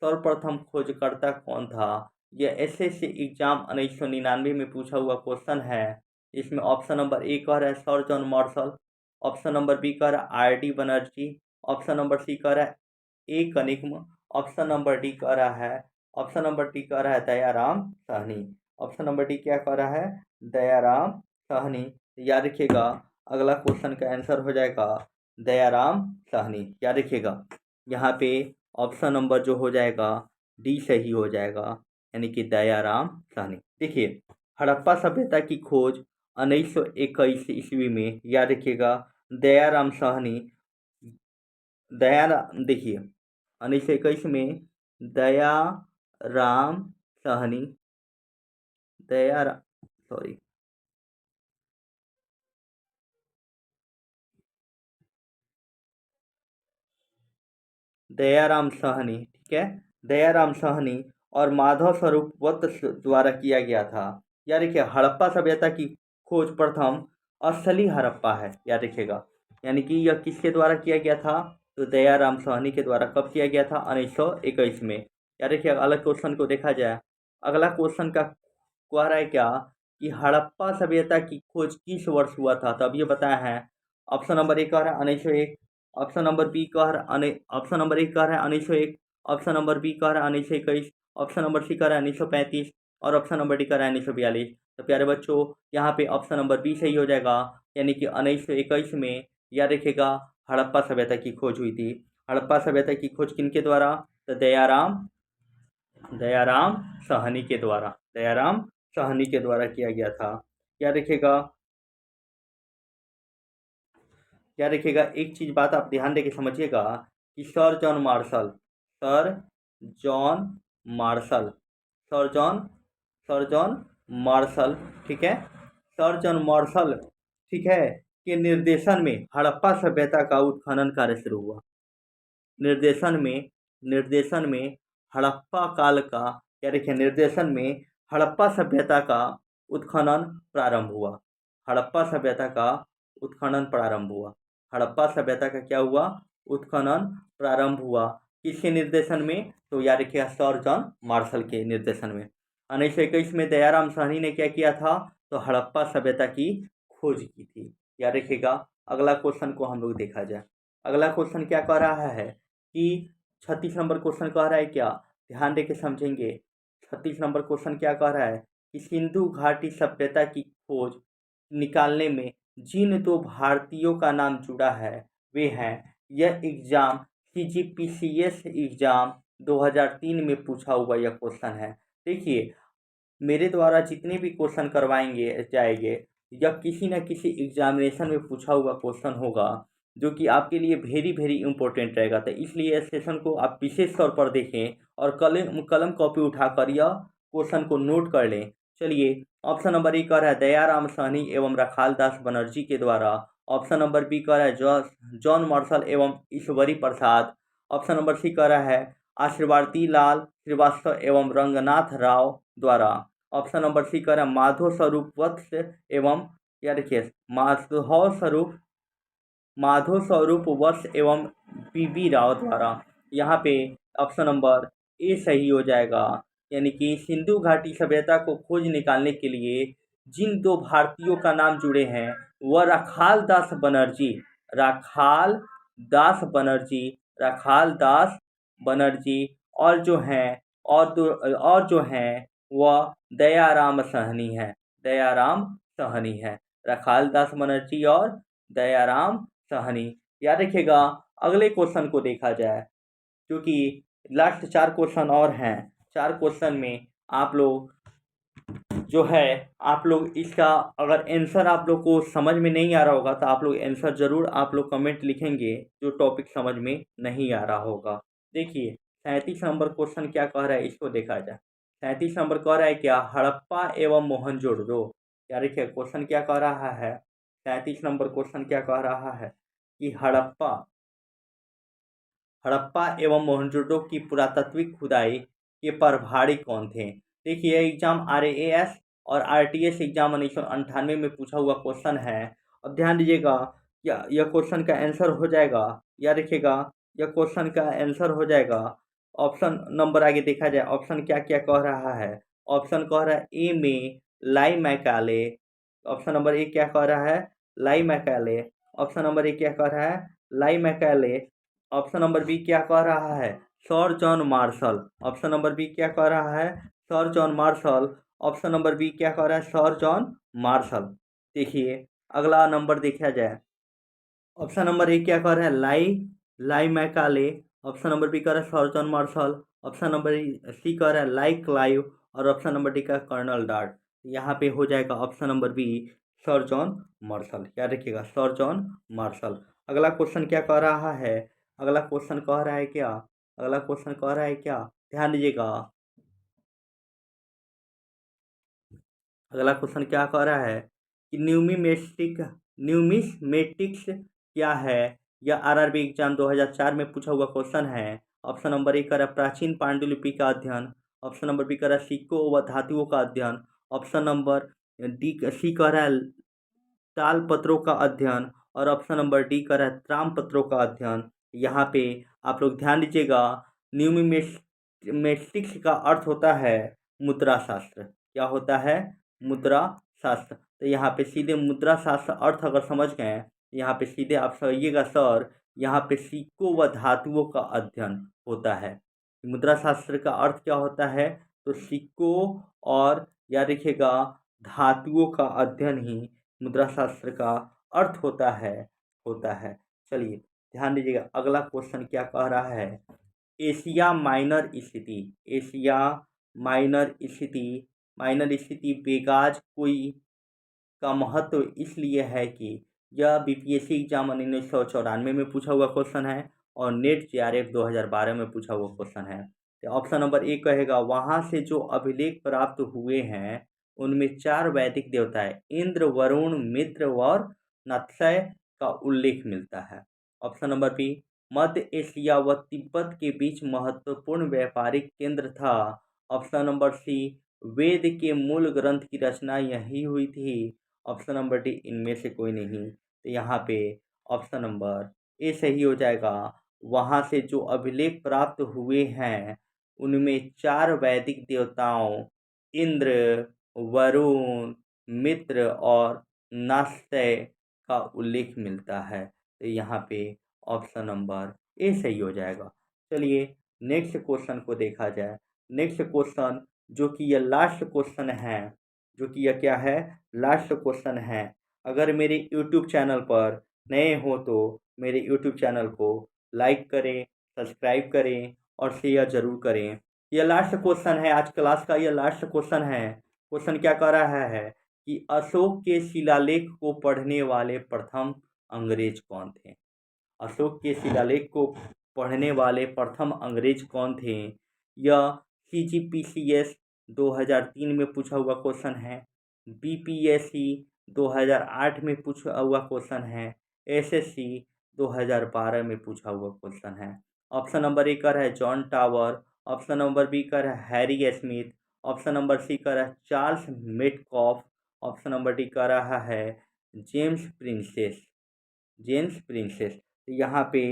सर्वप्रथम खोजकर्ता कौन था? यह एसएससी एग्जाम 1999 में पूछा हुआ क्वेश्चन है। इसमें ऑप्शन नंबर ए कह रहा है sir John Marshall, option number B कह रहा है R D Banerjee, option number C कह रहा है A Cunningham, option number D कह रहा है ऑप्शन नंबर डी कह रहा है Dayaram Sahni. Option number D क्या कह रहा है? दयाराम साहनी। याद रखिएगा अगला क्वेश्चन का आंसर हो जाएगा दयाराम साहनी। याद रखिएगा यहाँ पे ऑप्शन नंबर जो हो जाएगा डी सही हो जाएगा, यानी कि दयाराम साहनी। देखिए हड़प्पा सभ्यता की खोज 1921 ईस्वी में, याद रखिएगा दयाराम साहनी, देखिए 1921 में दयाराम साहनी, सॉरी दयाराम साहनी, ठीक है, दयाराम साहनी और माधव स्वरूप वत्स द्वारा किया गया था। याद रखिए हड़प्पा सभ्यता की खोज प्रथम असली हड़प्पा है, याद रखिएगा, यानी कि यह किसके द्वारा किया गया था? तो दयाराम साहनी के द्वारा। कब किया गया था? 1921 में। याद रखिए अलग क्वेश्चन को देखा जाए, अगला क्वेश्चन का कह रहा है क्या कि हड़प्पा सभ्यता की खोज किस वर्ष हुआ था? तो अब ये बताया है। ऑप्शन नंबर ए कह रहा है 1901, ऑप्शन नंबर बी कह रहा है ऑप्शन नंबर ए कह रहा है 1901, ऑप्शन नंबर बी कह रहा है 1921, ऑप्शन नंबर सी कह रहा है 1935 और ऑप्शन नंबर डी कह रहा है 1942। तो प्यारे बच्चों यहाँ पे ऑप्शन नंबर बी सही हो जाएगा, यानी कि 1921 में याद रखिएगा हड़प्पा सभ्यता की खोज हुई थी। हड़प्पा सभ्यता की खोज किनके द्वारा? तो दयाराम साहनी के द्वारा, दयाराम साहनी के द्वारा किया गया था। याद रखिएगा एक चीज़ बात आप ध्यान देके समझिएगा कि sir John martial, sir John martial, sir John sir John martial, ठीक है, सर जॉन मार्शल, ठीक है, के निर्देशन में हड़प्पा सभ्यता का उत्खनन कार्य शुरू हुआ। निर्देशन में हड़प्पा काल का, क्या देखिए निर्देशन में हड़प्पा सभ्यता का उत्खनन प्रारंभ हुआ। हड़प्पा सभ्यता का उत्खनन प्रारंभ हुआ। हड़प्पा सभ्यता का क्या हुआ? उत्खनन प्रारंभ हुआ। किसके निर्देशन में? तो याद रखिएगा सर जॉन मार्शल के निर्देशन में। 1921 में दयाराम साहनी ने क्या किया था? तो हड़प्पा सभ्यता की खोज की थी। याद रखिएगा अगला क्वेश्चन को हम लोग देखा जाए। अगला क्वेश्चन क्या कह रहा है कि 36 नंबर क्वेश्चन कह रहा है क्या? ध्यान देके समझेंगे। 36 नंबर क्वेश्चन क्या कह रहा है कि सिंधु घाटी सभ्यता की खोज निकालने में जिन दो भारतीयों का नाम जुड़ा है वे हैं। यह एग्जाम CGPCS एग्जाम 2003 में पूछा हुआ यह क्वेश्चन है। देखिए मेरे द्वारा जितने भी क्वेश्चन करवाएंगे जाएंगे या किसी न किसी एग्जामिनेशन में पूछा हुआ क्वेश्चन होगा जो कि आपके लिए वेरी वेरी इंपॉर्टेंट रहेगा। तो इसलिए इस सेशन को आप विशेष तौर पर देखें और कलम कॉपी उठाकर यह क्वेश्चन को नोट कर लें। चलिए ऑप्शन नंबर ए कह रहा है दयाराम साहनी एवं रखाल दास बनर्जी के द्वारा। ऑप्शन नंबर बी कह रहा है जॉन मार्शल एवं Ishwari Prasad. Option number C कह रहा है आशीर्वादी लाल श्रीवास्तव एवं रंगनाथ राव द्वारा। ऑप्शन नंबर सी कह रहा है माधव स्वरूप वत्स एवं, या देखिए माधव स्वरूप वत्स एवं BB राव द्वारा। यहाँ पे ऑप्शन नंबर ए सही हो जाएगा, यानी कि सिंधु घाटी सभ्यता को खोज निकालने के लिए जिन दो भारतीयों का नाम जुड़े हैं वह राखाल दास बनर्जी और जो हैं वह दयाराम साहनी है। राखाल दास बनर्जी और दयाराम साहनी। याद रखिएगा अगले क्वेश्चन को देखा जाए, क्योंकि लास्ट 4 क्वेश्चन और हैं। 4 क्वेश्चन में आप लोग इसका अगर आंसर आप लोग को समझ में नहीं आ रहा होगा तो आप लोग आंसर ज़रूर आप लोग कमेंट लिखेंगे जो टॉपिक समझ में नहीं आ रहा होगा। देखिए 37 नंबर क्वेश्चन क्या कह रहा है, इसको देखा जाए। 37 नंबर कह रहा है क्या हड़प्पा एवं मोहनजोदड़ो। याद रखिए क्वेश्चन क्या कह रहा है, 37 नंबर क्वेश्चन क्या कह रहा है कि हड़प्पा एवं मोहनजोदड़ो की पुरातात्विक खुदाई के प्रभारी कौन थे। देखिए यह एग्जाम RAS और RTS एग्जाम 1998 में पूछा हुआ क्वेश्चन है। अब ध्यान दीजिएगा यह क्वेश्चन का आंसर हो जाएगा, याद रखिएगा यह क्वेश्चन का आंसर हो जाएगा ऑप्शन नंबर आगे देखा जाए, ऑप्शन क्या क्या कह रहा है। ऑप्शन कह रहा है ए में Lord Macaulay. Option number A क्या कह रहा है, Lord Macaulay. Option number A क्या कह रहा है, Lord Macaulay. Option number B क्या कह रहा है, sir John Marshall. Option number B क्या कह रहा है, sir John Marshall. Option number B क्या कह रहा है, सर जॉन मार्शल। देखिए अगला नंबर देखा जाए, ऑप्शन नंबर ए क्या कह रहा है, Lord Lord Macaulay. Option number B कह रहा है sir John Marshall. Option number C कह रहा है लाई क्लाइव। और ऑप्शन नंबर डी का कर्नल डार्ट। यहाँ पे हो जाएगा option number B, sir John Marshall. याद रखिएगा, सर जॉन मार्शल। अगला क्वेश्चन क्या कह रहा है, अगला क्वेश्चन कह रहा है क्या, अगला क्वेश्चन कह रहा है क्या, ध्यान दीजिएगा। अगला क्वेश्चन क्या कह रहा है कि न्यूमिस्मेटिक्स क्या है। यह आरआरबी एग्जाम 2004 में पूछा हुआ क्वेश्चन है। ऑप्शन नंबर ए कह रहा है प्राचीन पांडुलिपि का अध्ययन। ऑप्शन नंबर बी कह रहा है सिक्कों व धातुओं का अध्ययन। ऑप्शन नंबर डी सी कह रहा है तालपत्रों का अध्ययन। और ऑप्शन नंबर डी कह रहा है त्राम का अध्ययन। यहाँ पे आप लोग ध्यान दीजिएगा, न्यूमिस्मेटिक्स का अर्थ होता है मुद्रा शास्त्र। क्या होता है, मुद्रा शास्त्र। तो यहाँ पे सीधे मुद्रा शास्त्र अर्थ अगर समझ गए, यहाँ पे सीधे आप समझिएगा सर, यहाँ पे सिक्कों व धातुओं का अध्ययन होता है। मुद्रा शास्त्र का अर्थ क्या होता है, तो सिक्कों और याद रखिएगा धातुओं का अध्ययन ही मुद्रा शास्त्र का अर्थ होता है। चलिए ध्यान दीजिएगा, अगला क्वेश्चन क्या कह रहा है, एशिया माइनर स्थिति। एशिया माइनर स्थिति, माइनर स्थिति बेगाज कोई का महत्व इसलिए है कि यह बीपीएससी एग्जाम 1994 में पूछा हुआ क्वेश्चन है और नेट जेआरएफ 2012 में पूछा हुआ क्वेश्चन है। तो ऑप्शन नंबर ए कहेगा वहाँ से जो अभिलेख प्राप्त हुए हैं उनमें 4 वैदिक देवताएं इंद्र, वरुण, मित्र और नत्स्य का उल्लेख मिलता है। ऑप्शन नंबर बी मध्य एशिया व तिब्बत के बीच महत्वपूर्ण व्यापारिक केंद्र था। ऑप्शन नंबर सी वेद के मूल ग्रंथ की रचना यही हुई थी। ऑप्शन नंबर डी इनमें से कोई नहीं। तो यहाँ पे ऑप्शन नंबर ए सही हो जाएगा। वहाँ से जो अभिलेख प्राप्त हुए हैं उनमें 4 वैदिक देवताओं इंद्र, वरुण, मित्र और नास्त्य का उल्लेख मिलता है। तो यहाँ पे ऑप्शन नंबर ए सही हो जाएगा। चलिए नेक्स्ट क्वेश्चन को देखा जाए। नेक्स्ट क्वेश्चन जो कि यह लास्ट क्वेश्चन है, जो कि यह क्या है, लास्ट क्वेश्चन है। अगर मेरे यूट्यूब चैनल पर नए हो तो मेरे यूट्यूब चैनल को लाइक करें, सब्सक्राइब करें और शेयर ज़रूर करें। यह लास्ट क्वेश्चन है आज क्लास का, यह लास्ट क्वेश्चन है। क्वेश्चन क्या कर रहा है कि अशोक के शिलालेख को पढ़ने वाले प्रथम अंग्रेज कौन थे। अशोक के शिलालेख को पढ़ने वाले प्रथम अंग्रेज कौन थे। यह CGPCS 2003 में पूछा हुआ क्वेश्चन है, BPSC 2008 में पूछा हुआ क्वेश्चन है, SSC 2012 में पूछा हुआ क्वेश्चन है। ऑप्शन नंबर ए कर है John Tower. Option number B कर है Harry Smith. Option number C कर है Charles Metcalfe. Option number D कर रहा है जेम्स प्रिंसेस, जेम्स प्रिंसेस। तो यहाँ पे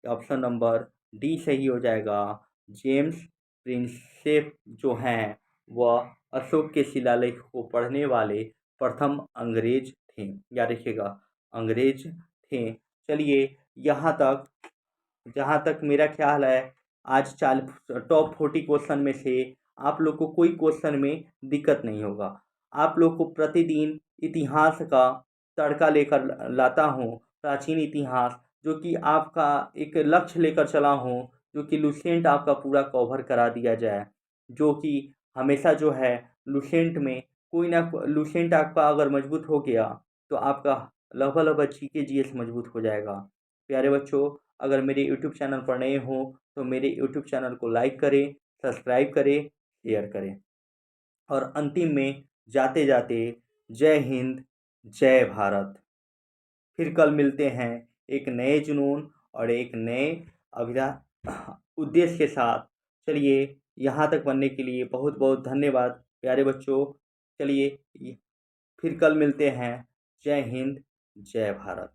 ऑप्शन नंबर डी सही हो जाएगा। जेम्स प्रिंसेप जो हैं वह अशोक के शिलालेख को पढ़ने वाले प्रथम अंग्रेज थे। याद रखिएगा, अंग्रेज थे। चलिए यहाँ तक, जहाँ तक मेरा ख्याल है आज टॉप 40 क्वेश्चन में से आप लोग को कोई क्वेश्चन में दिक्कत नहीं होगा। आप लोग को प्रतिदिन इतिहास का तड़का लेकर लाता हूँ, प्राचीन इतिहास, जो कि आपका एक लक्ष्य लेकर चला हूँ, जो कि लुसेंट आपका पूरा कवर करा दिया जाए। जो कि हमेशा जो है लुसेंट में कोई ना लुसेंट आपका अगर मजबूत हो गया तो आपका लगभग GK GS मजबूत हो जाएगा। प्यारे बच्चों, अगर मेरे यूट्यूब चैनल पर नए हो तो मेरे यूट्यूब चैनल को लाइक करें, सब्सक्राइब करें, शेयर करें। और अंतिम में जाते जाते जय हिंद, जय भारत। फिर कल मिलते हैं एक नए जुनून और एक नए अभिधा उद्देश्य के साथ। चलिए यहाँ तक बनने के लिए बहुत बहुत धन्यवाद प्यारे बच्चों। चलिए फिर कल मिलते हैं। जय हिंद, जय भारत।